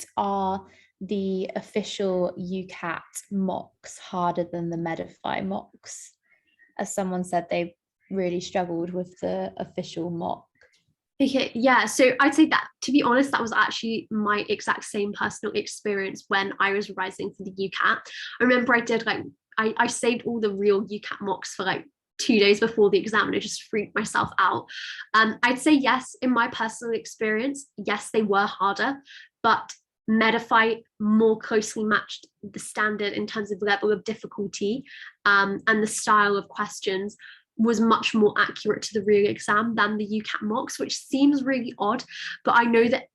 the official UCAT mocks harder than the Medify mocks? As someone said, they really struggled with the official mock. Okay, yeah, so I'd say that, to be honest, that was actually my exact same personal experience when I was revising for the UCAT. I remember I did I saved all the real UCAT mocks for 2 days before the exam, and I just freaked myself out. I'd say yes, in my personal experience, yes, they were harder, but Medify more closely matched the standard in terms of level of difficulty, and the style of questions was much more accurate to the real exam than the UCAT mocks, which seems really odd, but I know that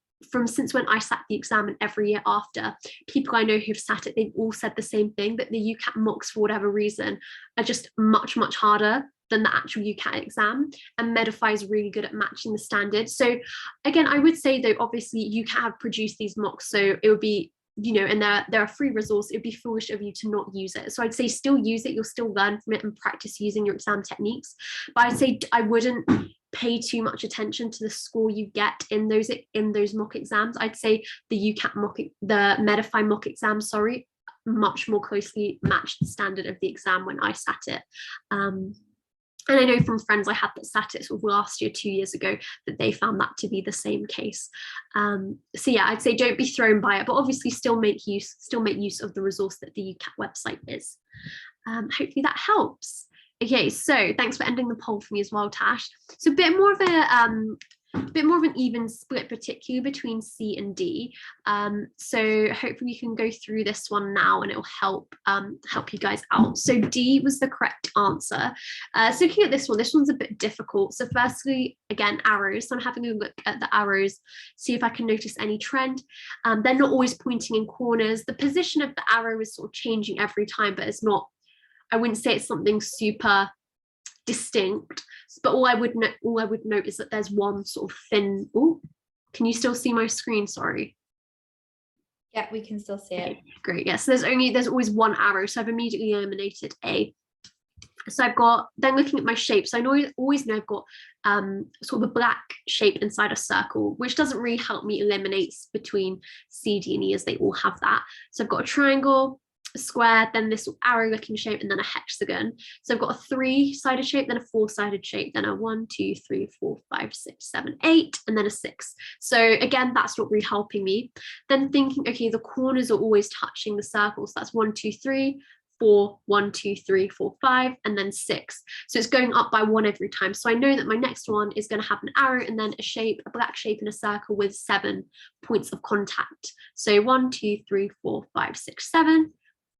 since when I sat the exam and every year after, people I know who've sat it, they've all said the same thing, that the UCAT mocks, for whatever reason, are just much, much harder than the actual UCAT exam, and Medify is really good at matching the standard. So again, I would say though, obviously UCAT have produced these mocks, so it would be, and they're a free resource, it'd be foolish of you to not use it. So I'd say still use it, you'll still learn from it and practice using your exam techniques, but I'd say I wouldn't pay too much attention to the score you get in those mock exams. I'd say the Medify mock exam, much more closely matched the standard of the exam when I sat it. And I know from friends I had that sat it sort of last year, 2 years ago, that they found that to be the same case. So yeah, I'd say don't be thrown by it, but obviously still make use of the resource that the UCAT website is. Hopefully that helps. Okay, so thanks for ending the poll for me as well, Tash. So a bit more of an even split, particularly between C and D. So hopefully we can go through this one now and it will help you guys out. So D was the correct answer. So looking at this one's a bit difficult. So firstly, again, arrows. So I'm having a look at the arrows, see if I can notice any trend. They're not always pointing in corners. The position of the arrow is sort of changing every time, but it's not, I wouldn't say it's something super distinct, but all I would note is that there's one sort of thin, can you still see my screen? Sorry. Yeah, we can still see it. Okay, great. Yes, yeah, so there's always one arrow, so I've immediately eliminated A. So I've got, then looking at my shape, so I always know I've got sort of a black shape inside a circle, which doesn't really help me eliminate between C, D, and E, as they all have that. So I've got a triangle, a square, then this arrow looking shape, and then a hexagon. So I've got a 3-sided shape, then a 4-sided shape, then a 1, 2, 3, 4, 5, 6, 7, 8, and then a 6. So again, that's not really helping me. Then thinking, okay, the corners are always touching the circle. So that's 1, 2, 3, 4, 1, 2, 3, 4, 5, and then 6. So it's going up by 1 every time. So I know that my next one is going to have an arrow and then a shape, a black shape in a circle with 7 points of contact. So 1, 2, 3, 4, 5, 6, 7.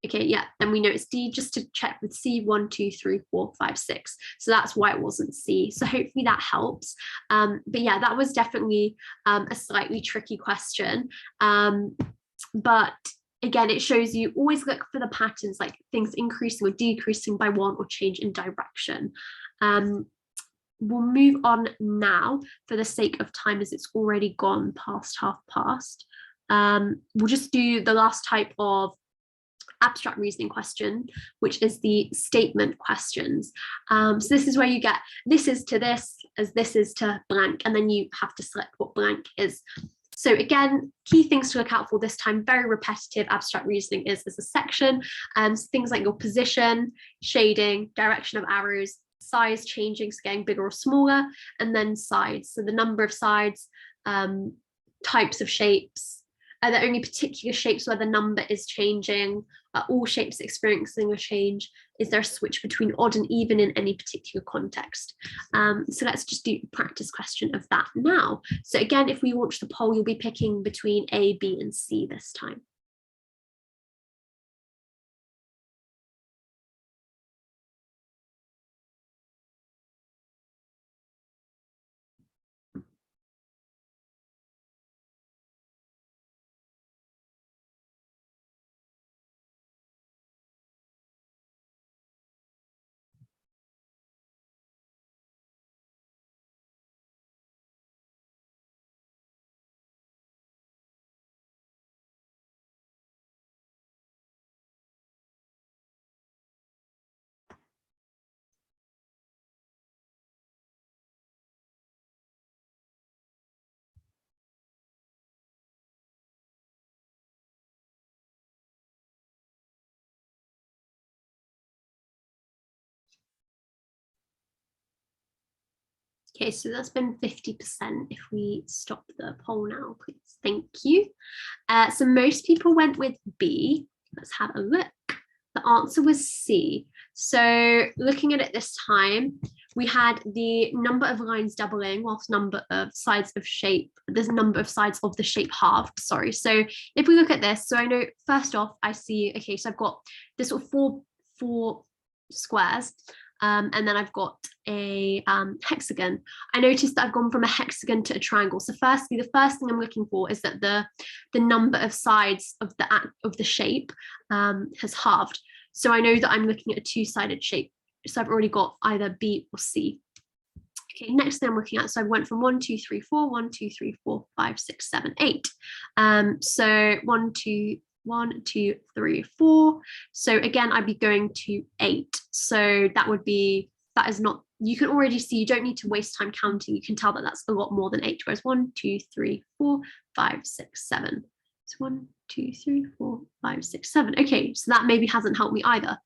Okay, yeah, then we know it's D, just to check with C, 1, 2, 3, 4, 5, 6. So that's why it wasn't C. So hopefully that helps. But yeah, that was definitely a slightly tricky question. But again, it shows you always look for the patterns, like things increasing or decreasing by 1 or change in direction. We'll move on now for the sake of time, as it's already gone past half past. We'll just do the last type of abstract reasoning question, which is the statement questions. So this is where you get this is to this as this is to blank, and then you have to select what blank is. So again, key things to look out for this time, very repetitive abstract reasoning is as a section. So things like your position, shading, direction of arrows, size changing, so getting bigger or smaller, and then sides. So the number of sides, types of shapes. Are there only particular shapes where the number is changing? Are all shapes experiencing a change? Is there a switch between odd and even in any particular context? So let's just do a practice question of that now. So again, if we launch the poll, you'll be picking between A, B, and C this time. Okay, so that's been 50%. If we stop the poll now, please. Thank you. So most people went with B. Let's have a look. The answer was C. So looking at it this time, we had the number of lines doubling whilst number of sides of shape, there's number of sides of the shape halved, sorry. So if we look at this, so I know first off, I see, okay, so I've got this sort of four squares, and then I've got a hexagon. I noticed that I've gone from a hexagon to a triangle. So firstly, the first thing I'm looking for is that the number of sides of the shape has halved. So I know that I'm looking at a 2-sided shape. So I've already got either B or C. Okay, next thing I'm looking at, so I went from 1, 2, 3, 4, 1, 2, 3, 4, 5, 6, 7, 8. So 1, 2, 3, 4. So again, I'd be going to 8. So that is not, you can already see, you don't need to waste time counting. You can tell that that's a lot more than 8, whereas 1, 2, 3, 4, 5, 6, 7. So 1, 2, 3, 4, 5, 6, 7. Okay, so that maybe hasn't helped me either.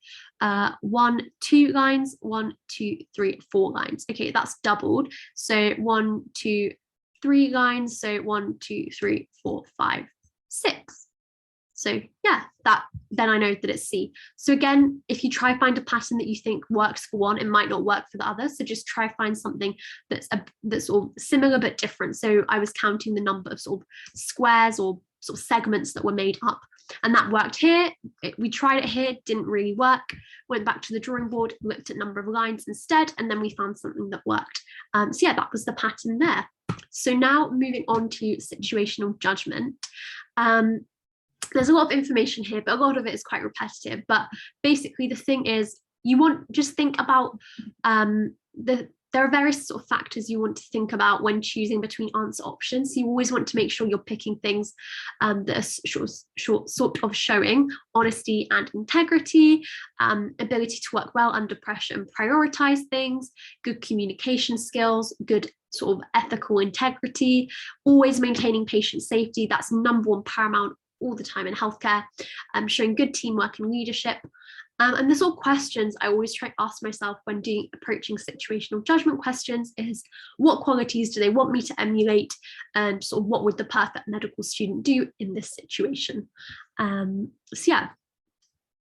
1, 2 lines, 1, 2, 3, 4 lines. Okay, that's doubled. So 1, 2, 3 lines. So 1, 2, 3, 4, 5, 6. So yeah, then I know that it's C. So again, if you try find a pattern that you think works for one, it might not work for the other. So just try find something that's sort of similar but different. So I was counting the number of sort of squares or sort of segments that were made up, and that worked here. We tried it here, didn't really work. Went back to the drawing board, looked at number of lines instead, and then we found something that worked. So yeah, that was the pattern there. So now moving on to situational judgment. There's a lot of information here, but a lot of it is quite repetitive. But basically the thing is, just think about the there are various sort of factors you want to think about when choosing between answer options. So you always want to make sure you're picking things that are sort of showing honesty and integrity, ability to work well under pressure and prioritize things, good communication skills, good sort of ethical integrity, always maintaining patient safety. That's number one, paramount all the time in healthcare, showing good teamwork and leadership. And the sort of questions I always try to ask myself when approaching situational judgment questions is, what qualities do they want me to emulate, and sort of what would the perfect medical student do in this situation? So yeah,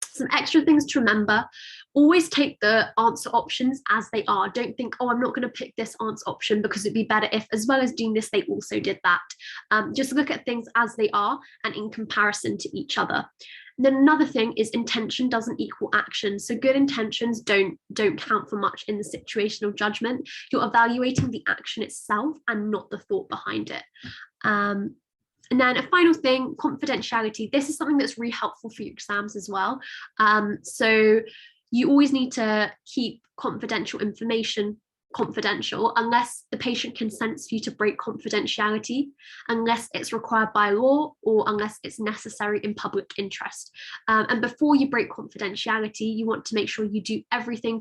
some extra things to remember: always take the answer options as they are. Don't think, oh, I'm not going to pick this answer option because it'd be better if, as well as doing this, they also did that. Just look at things as they are and in comparison to each other. And then another thing is intention doesn't equal action. So good intentions don't count for much in the situational judgment. You're evaluating the action itself and not the thought behind it. And then a final thing, confidentiality. This is something that's really helpful for your exams as well. So you always need to keep confidential information confidential unless the patient consents for you to break confidentiality, unless it's required by law, or unless it's necessary in public interest. And before you break confidentiality, you want to make sure you do everything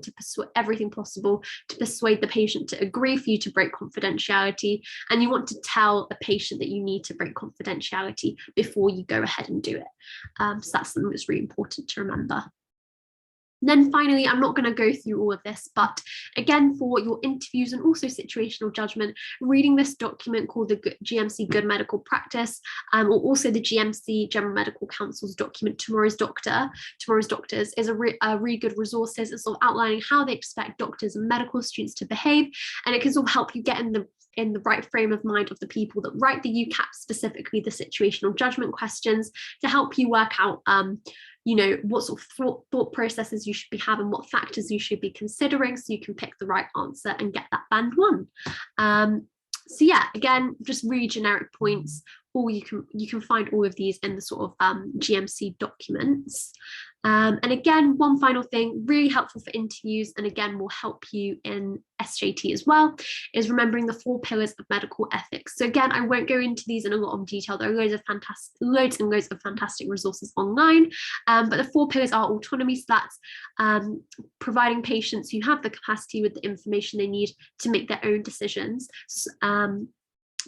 possible to persuade the patient to agree for you to break confidentiality, and you want to tell a patient that you need to break confidentiality before you go ahead and do it. So that's something that's really important to remember. Then finally, I'm not going to go through all of this, but again, for your interviews and also situational judgment, reading this document called the GMC Good Medical Practice, or also the GMC General Medical Council's document Tomorrow's Doctors, is a really good resource. It's sort of outlining how they expect doctors and medical students to behave, and it can sort of help you get in the right frame of mind of the people that write the UCAT, specifically the situational judgment questions, to help you work out what sort of thought processes you should be having, what factors you should be considering, so you can pick the right answer and get that band 1. So yeah, again, just really generic points, or you can find all of these in the sort of GMC documents. And again, one final thing, really helpful for interviews, and again will help you in SJT as well, is remembering the 4 pillars of medical ethics. So again, I won't go into these in a lot of detail. There are loads and loads of fantastic resources online, but the 4 pillars are autonomy, so that's providing patients who have the capacity with the information they need to make their own decisions.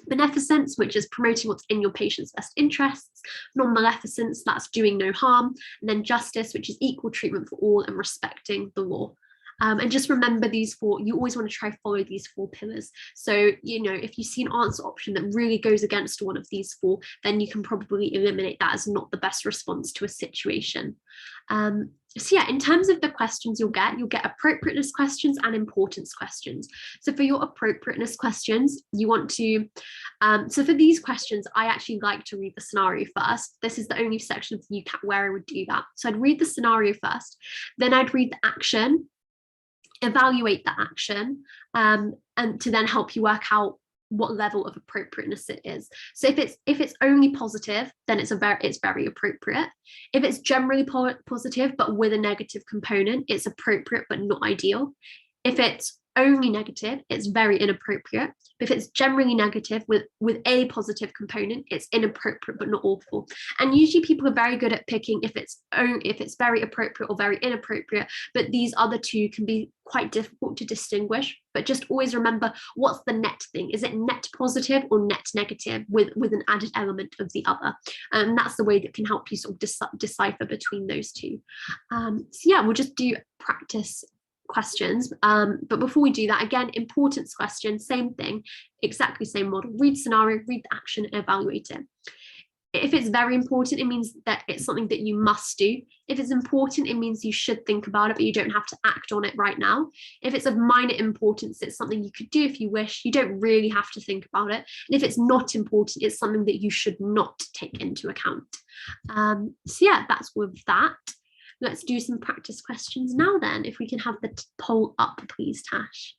Beneficence, which is promoting what's in your patient's best interests. Non-maleficence, that's doing no harm. And then justice, which is equal treatment for all and respecting the law. And just remember these 4, you always want to try follow these 4 pillars. So, if you see an answer option that really goes against one of these 4, then you can probably eliminate that as not the best response to a situation. So yeah, in terms of the questions you'll get appropriateness questions and importance questions. So for your appropriateness questions, you want to, so for these questions, I actually like to read the scenario first. This is the only section of the UCAT where I would do that. So I'd read the scenario first, then I'd read the action, evaluate the action, and to then help you work out what level of appropriateness it is. So if it's only positive, then it's very appropriate. If it's generally positive but with a negative component, it's appropriate but not ideal. If it's only negative, it's very inappropriate. But if it's generally negative with a positive component, it's inappropriate but not awful. And usually people are very good at picking if it's very appropriate or very inappropriate, but these other 2 can be quite difficult to distinguish. But just always remember, what's the net thing? Is it net positive or net negative with an added element of the other? And that's the way that can help you sort of decipher between those 2. So yeah, we'll just do practice questions, but before we do that, again, importance question, same thing, exactly same model. Read scenario, read the action, and evaluate it. If it's very important, it means that it's something that you must do. If it's important, it means you should think about it, but you don't have to act on it right now. If it's of minor importance, it's something you could do if you wish. You don't really have to think about it. And if it's not important, it's something that you should not take into account. So yeah, that's with that. Let's do some practice questions now then. If we can have the poll up, please, Tash.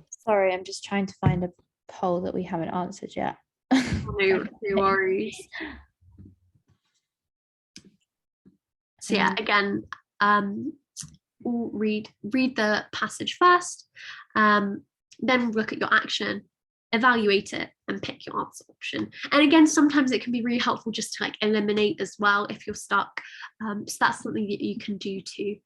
Sorry, I'm just trying to find a poll that we haven't answered yet. No worries. So yeah, again, read the passage first, then look at your action, evaluate it, and pick your answer option. And again, sometimes it can be really helpful just to like eliminate as well if you're stuck. So that's something that you can do too.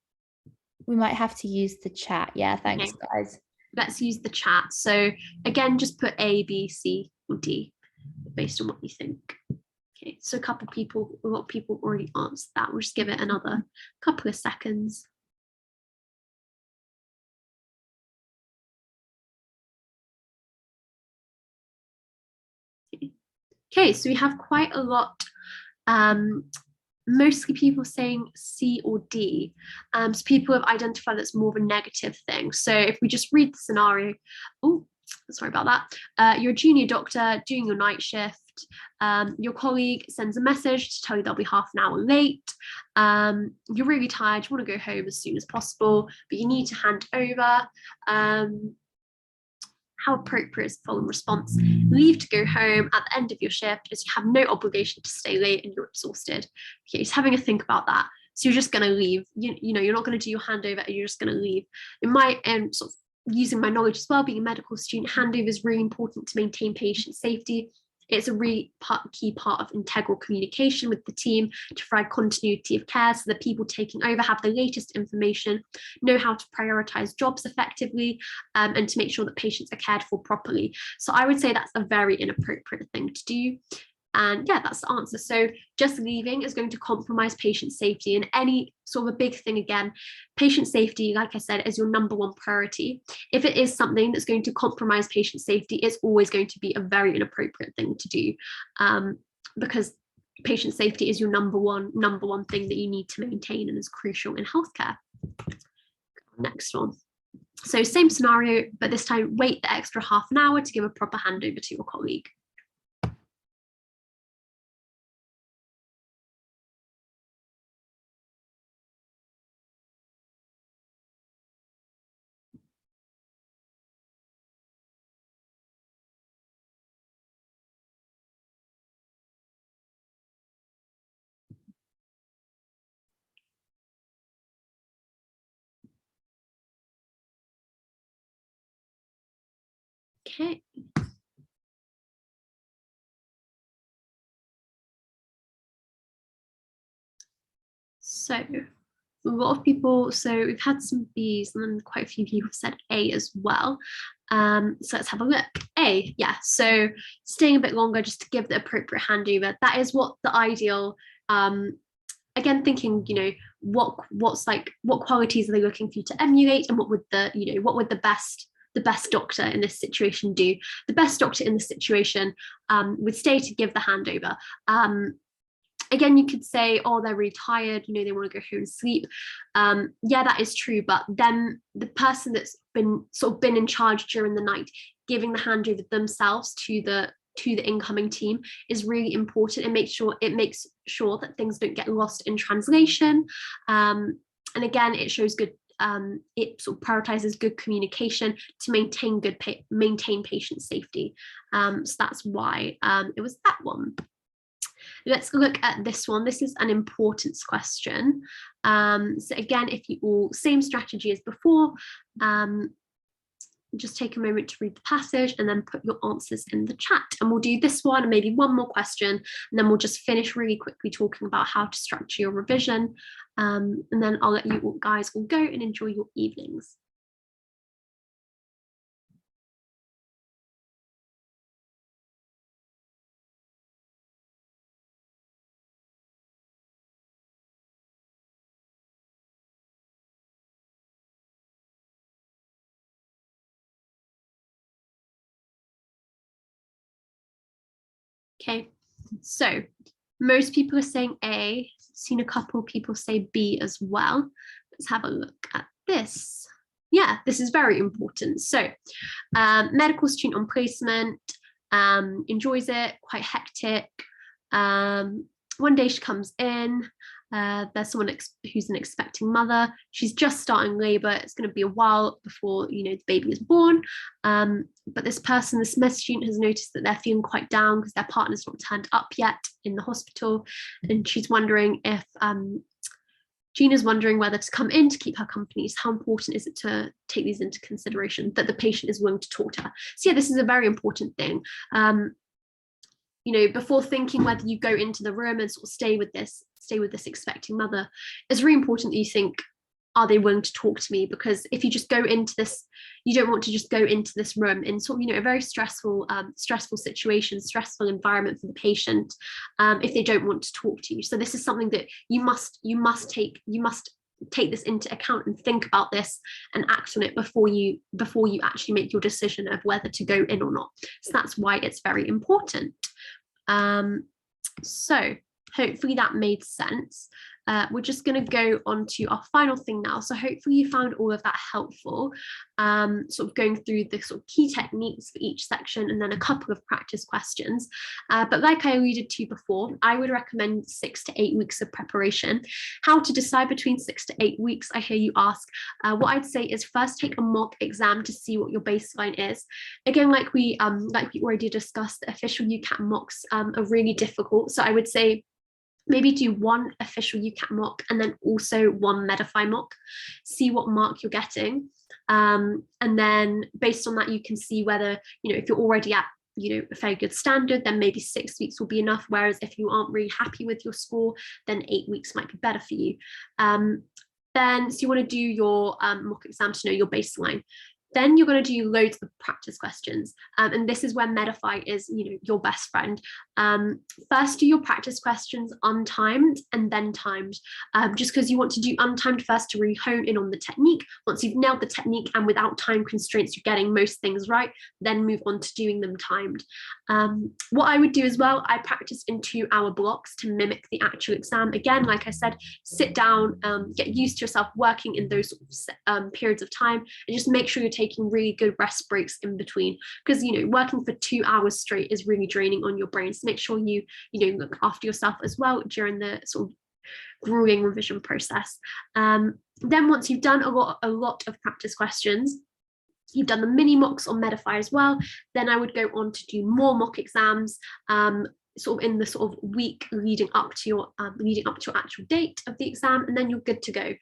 We might have to use the chat. Yeah, thanks, okay. guys. Let's use the chat. So again, just put A, B, C, or D based on what you think. Okay, so a lot of people already answered that. We'll just give it another couple of seconds. Okay, so we have quite a lot, mostly people saying C or D. So people have identified that's more of a negative thing. So if we just read the scenario, oh, sorry about that. You're a junior doctor doing your night shift. Your colleague sends a message to tell you they'll be half an hour late. You're really tired, you want to go home as soon as possible, but you need to hand over. How appropriate is the following response? Leave to go home at the end of your shift as you have no obligation to stay late and you're exhausted. Okay, just having a think about that. So you're just going to leave. You know, you're not going to do your handover and you're just going to leave. In my sort of using my knowledge as well, being a medical student, handover is really important to maintain patient safety. It's a really key part of integral communication with the team to provide continuity of care so that people taking over have the latest information, know how to prioritize jobs effectively, and to make sure that patients are cared for properly. So I would say that's a very inappropriate thing to do. And yeah, that's the answer. So just leaving is going to compromise patient safety, and any sort of a big thing again, patient safety, like I said, is your number one priority. If it is something that's going to compromise patient safety, it's always going to be a very inappropriate thing to do, because patient safety is your number one thing that you need to maintain and is crucial in healthcare. Next one. So same scenario, but this time wait the extra half an hour to give a proper handover to your colleague. Okay. So a lot of people, so we've had some B's and then quite a few people have said A as well. So let's have a look. A, yeah, so staying a bit longer just to give the appropriate handover. That is what the ideal, again, thinking, you know, what qualities are they looking for you to emulate, and what would the best doctor in this situation do? The best doctor in this situation would stay to give the handover. Again, you could say, oh, they're really tired, you know, they want to go home and sleep. Yeah, that is true. But then the person that's been in charge during the night, giving the handover themselves to the incoming team is really important. It makes sure that things don't get lost in translation. And again, it shows good, it sort of prioritizes good communication to maintain patient safety. So that's why it was that one. Let's look at this one. This is an importance question. So again, if you all, same strategy as before, just take a moment to read the passage and then put your answers in the chat. And we'll do this one and maybe one more question, and then we'll just finish really quickly talking about how to structure your revision. And then I'll let you guys all go and enjoy your evenings. Okay, so most people are saying A. I've seen a couple of people say B as well. Let's have a look at this. Yeah, this is very important. So medical student on placement, enjoys it, quite hectic. One day she comes in, there's someone who's an expecting mother. She's just starting labor. It's going to be a while before, you know, the baby is born. But this med student has noticed that they're feeling quite down because their partner's not turned up yet in the hospital. And she's wondering if Gina's wondering whether to come in to keep her company. So how important is it to take these into consideration, that the patient is willing to talk to her? So yeah, this is a very important thing. Before thinking whether you go into the room and sort of stay with this expecting mother, it's really important that you think, are they willing to talk to me? Because if you just go into this, you don't want to just go into this room in sort of, a very stressful situation, stressful environment for the patient, if they don't want to talk to you. So this is something that you must take this into account and think about this and act on it before you actually make your decision of whether to go in or not. So that's why it's very important. So hopefully that made sense. We're just going to go on to our final thing now. So hopefully you found all of that helpful, sort of going through the sort of key techniques for each section and then a couple of practice questions. But like I alluded to before, I would recommend 6 to 8 weeks of preparation. How to decide between 6 to 8 weeks, I hear you ask. What I'd say is first take a mock exam to see what your baseline is. Again, like we already discussed, the official UCAT mocks are really difficult. So I would say maybe do one official UCAT mock and then also one Medify mock, see what mark you're getting. And then based on that, you can see whether, if you're already at, a very good standard, then maybe 6 weeks will be enough. Whereas if you aren't really happy with your score, then 8 weeks might be better for you. Then, so you want to do your mock exam to know your baseline. Then you're going to do loads of practice questions. And this is where Medify is, your best friend. First, do your practice questions untimed and then timed, just because you want to do untimed first to really hone in on the technique. Once you've nailed the technique and without time constraints, you're getting most things right, then move on to doing them timed. What I would do as well, I practice in 2-hour blocks to mimic the actual exam. Again, like I said, sit down, get used to yourself working in those periods of time, and just make sure you're taking really good rest breaks in between, because working for 2 hours straight is really draining on your brain. So make sure you look after yourself as well during the sort of grueling revision process. Then once you've done a lot of practice questions, you've done the mini mocks on Medify as well, then I would go on to do more mock exams, sort of in the sort of week leading up to your actual date of the exam, and then you're good to go.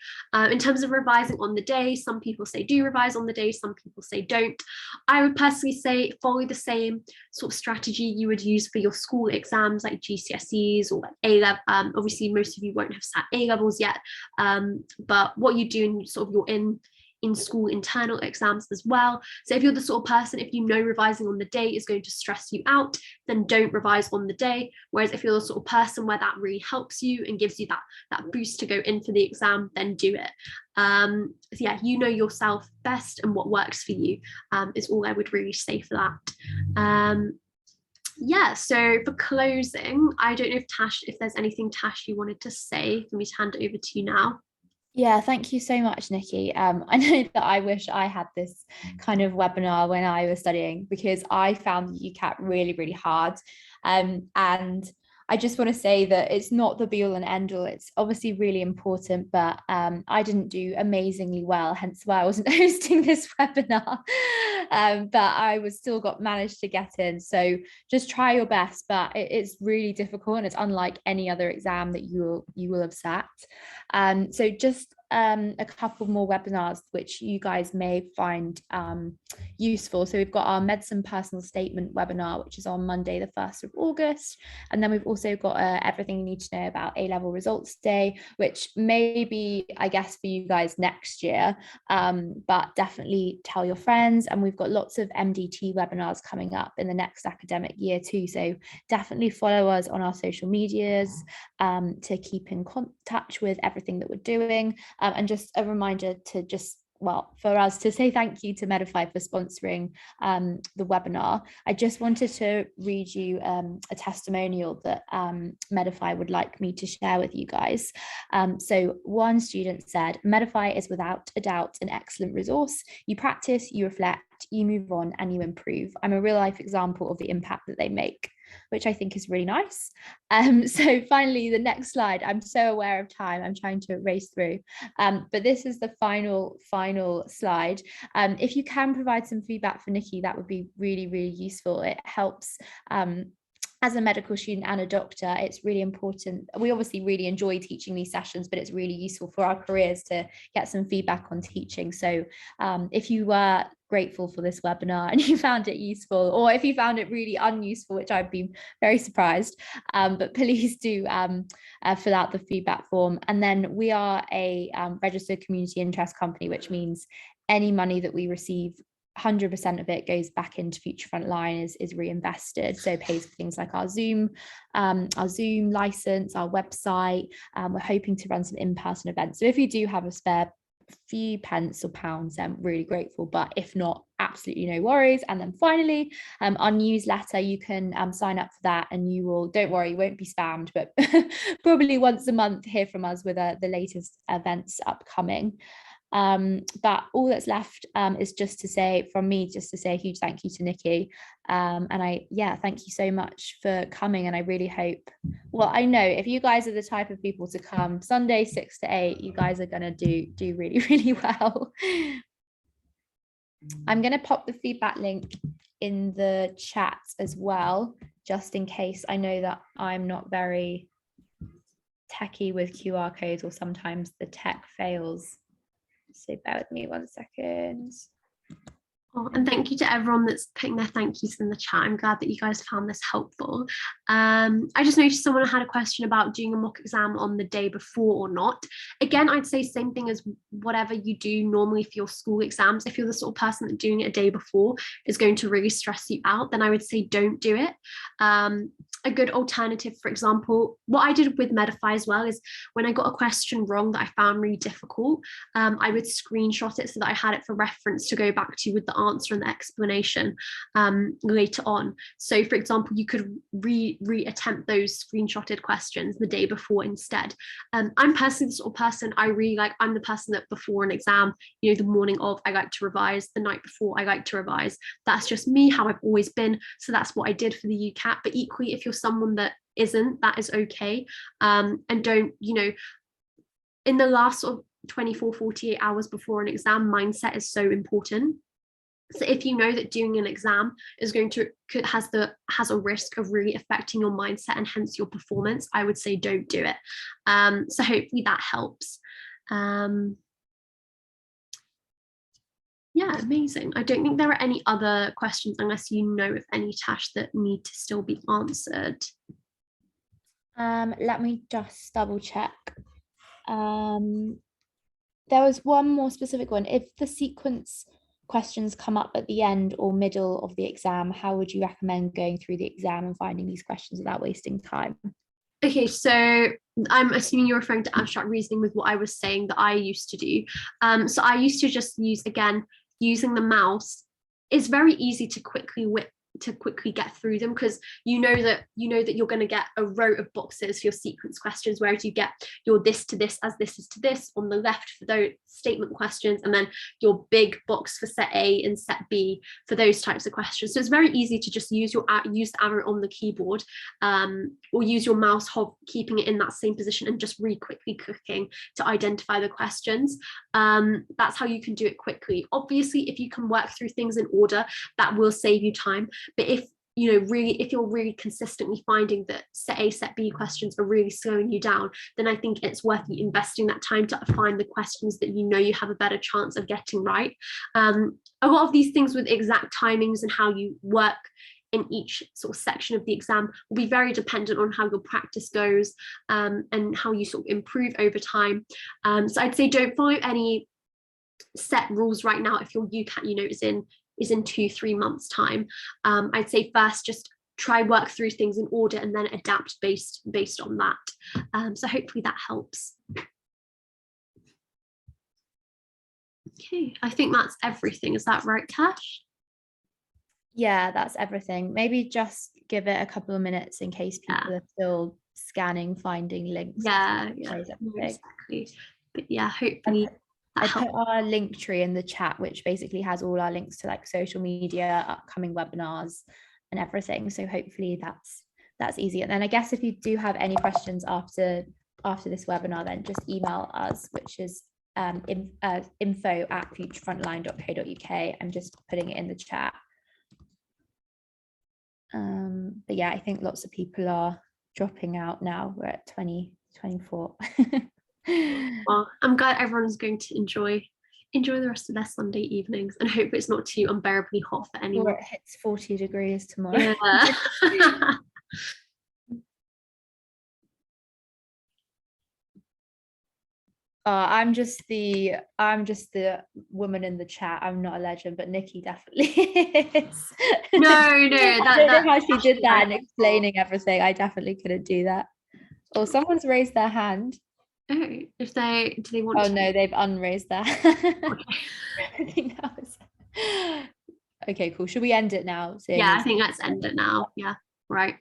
In terms of revising on the day, some people say do revise on the day, some people say don't. I would personally say follow the same sort of strategy you would use for your school exams like GCSEs or like A-level. Obviously most of you won't have sat A-levels yet, but what you do in sort of you're in school internal exams as well. So if you're the sort of person, if revising on the day is going to stress you out, then don't revise on the day. Whereas if you're the sort of person where that really helps you and gives you that boost to go in for the exam, then do it. So yeah, you know yourself best and what works for you, is all I would really say for that. Yeah, so for closing, I don't know if there's anything, Tash, you wanted to say for me to hand it over to you now. Yeah, thank you so much, Nikki. I know that I wish I had this kind of webinar when I was studying, because I found the UCAT really, really hard. And I just want to say that it's not the be all and end all. It's obviously really important, but I didn't do amazingly well, hence why I wasn't hosting this webinar. But I was still managed to get in. So just try your best, but it's really difficult, and it's unlike any other exam that you will have sat. So just a couple more webinars which you guys may find useful. So we've got our medicine personal statement webinar, which is on Monday the 1st of August, and then we've also got everything you need to know about A-level results day, which may be, I guess, for you guys next year, but definitely tell your friends. And we've got lots of MDT webinars coming up in the next academic year too, so definitely follow us on our social medias to keep in touch with everything that we're doing. And just a reminder to for us to say thank you to Medify for sponsoring the webinar. I just wanted to read you a testimonial that Medify would like me to share with you guys. So one student said, "Medify is without a doubt an excellent resource. You practice, you reflect, you move on, and you improve. I'm a real life example of the impact that they make," which I think is really nice. So finally, the next slide. I'm so aware of time. I'm trying to race through. But this is the final slide. If you can provide some feedback for Nikki, that would be really, really useful. It helps as a medical student and a doctor, it's really important. We obviously really enjoy teaching these sessions, but it's really useful for our careers to get some feedback on teaching. So if you were grateful for this webinar and you found it useful, or if you found it really unuseful, which I'd be very surprised, but please do fill out the feedback form. And then we are a registered community interest company, which means any money that we receive, 100% of it goes back into Future Frontline, is reinvested, so pays for things like our Zoom license, our website. We're hoping to run some in-person events, so if you do have a spare few pence or pounds, I'm really grateful, but if not, absolutely no worries. And then finally, our newsletter, you can sign up for that, and you will, don't worry, you won't be spammed, but probably once a month hear from us with the latest events upcoming. But all that's left is just to say, from me, just to say a huge thank you to Nikki. And thank you so much for coming. And I really hope, well, I know if you guys are the type of people to come Sunday 6 to 8, you guys are going to do really, really well. I'm going to pop the feedback link in the chat as well, just in case. I know that I'm not very techie with QR codes, or sometimes the tech fails. So bear with me 1 second. Oh, and thank you to everyone that's putting their thank yous in the chat. I'm glad that you guys found this helpful. I just noticed someone had a question about doing a mock exam on the day before or not. Again, I'd say same thing as whatever you do normally for your school exams. If you're the sort of person that doing it a day before is going to really stress you out, then I would say don't do it. A good alternative, for example, what I did with Medify as well is when I got a question wrong that I found really difficult, I would screenshot it so that I had it for reference to go back to with the answer and the explanation later on. So for example, you could re-attempt those screenshotted questions the day before instead. I'm personally the sort of person I'm the person that before an exam, the morning of, I like to revise, the night before I like to revise. That's just me, how I've always been. So that's what I did for the UCAT. But equally, if you're someone that isn't, that is okay. And don't, in the last sort of 24, 48 hours before an exam, mindset is so important. So if you know that doing an exam is has a risk of really affecting your mindset and hence your performance, I would say don't do it. So hopefully that helps. Yeah, amazing. I don't think there are any other questions unless you know of any, Tash, that need to still be answered. Let me just double check. There was one more specific one. If the sequence questions come up at the end or middle of the exam, how would you recommend going through the exam and finding these questions without wasting time? Okay, so I'm assuming you're referring to abstract reasoning with what I was saying that I used to do. So I used to just use, again, using the mouse. It's very easy to quickly get through them because you know that you're going to get a row of boxes for your sequence questions, whereas you get your this to this as this is to this on the left for those statement questions, and then your big box for set A and set B for those types of questions. So it's very easy to just use the arrow on the keyboard, or use your mouse keeping it in that same position and just really quickly clicking to identify the questions. That's how you can do it quickly. Obviously, if you can work through things in order, that will save you time. But if you're really consistently finding that set A, set B questions are really slowing you down, then I think it's worth you investing that time to find the questions that you have a better chance of getting right. A lot of these things with exact timings and how you work in each sort of section of the exam will be very dependent on how your practice goes, and how you sort of improve over time. So I'd say don't follow any set rules right now if your UCAT is in 2-3 months time. I'd say first just try work through things in order and then adapt based on that. So hopefully that helps. Okay, I think that's everything. Is that right, Tash? Yeah, that's everything. Maybe just give it a couple of minutes in case people are still scanning, finding links. Yeah, exactly. But yeah, hopefully I put our link tree in the chat, which basically has all our links to like social media, upcoming webinars and everything. So hopefully that's easy. And then I guess if you do have any questions after this webinar, then just email us, which is info@futurefrontline.co.uk. I'm just putting it in the chat. But yeah, I think lots of people are dropping out now. We're at 2024. Well, I'm glad everyone's going to enjoy the rest of their Sunday evenings, and hope it's not too unbearably hot for anyone. Or it hits 40 degrees tomorrow. Yeah. I'm just the woman in the chat. I'm not a legend, but Nikki definitely is. No, I don't know how she did that and very explaining everything. I definitely couldn't do that. Or someone's raised their hand. Oh, do they want Oh to? no, they've unraised their hand. Okay. I think that was... Okay, cool. Should we end it now? Yeah, I think let's end it now. Yeah, right.